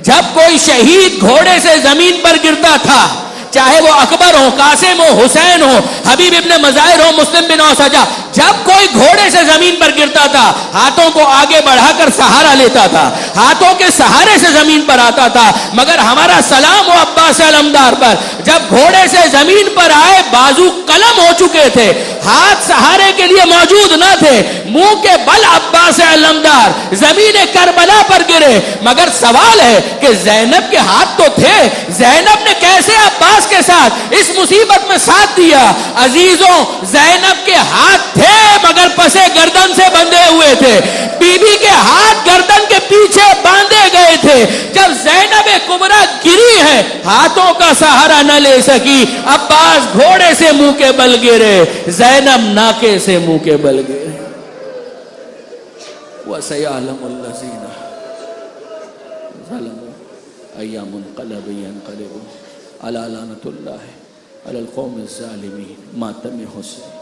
جب کوئی شہید گھوڑے سے زمین پر گرتا تھا، چاہے وہ اکبر ہو، قاسم ہو، حسین ہو، حبیب ابن مظاہر ہو، مسلم بن اوسجہ، جب کوئی گھوڑے سے زمین پر گرتا تھا، ہاتھوں کو آگے بڑھا کر سہارا لیتا تھا، ہاتھوں کے سہارے سے زمین پر آتا تھا، مگر ہمارا سلام ہو عباس علمدار پر، جب گھوڑے سے زمین پر آئے بازو قلم ہو چکے تھے، ہاتھ سہارے کے لیے موجود نہ تھے، منہ کے بل عباس علمدار زمین کربلا پر گرے، مگر سوال ہے کہ زینب کے ہاتھ تو تھے، زینب نے کیسے عباس کے ساتھ اس مصیبت میں ساتھ دیا؟ عزیزوں، زینب کے ہاتھ تھے مگر پسے گردن سے بندھے ہوئے تھے، بی بی کے ہاتھ گردن کے پیچھے باندھے گئے تھے۔ جب زینب کبریٰ گری ہے، ہاتھوں کا سہارا نہ لے سکی، عباس گھوڑے سے منہ کے بل گرے، زینب ناکے سے منہ کے بل گرے۔ وَسَيَعْلَمُ الَّذِينَ ظَلَمُوا أَيَّ مُنْقَلَبٍ يَنْقَلِبُونَ۔ علی لعنت اللہ علی القوم الظالمین۔ ماتم حسین۔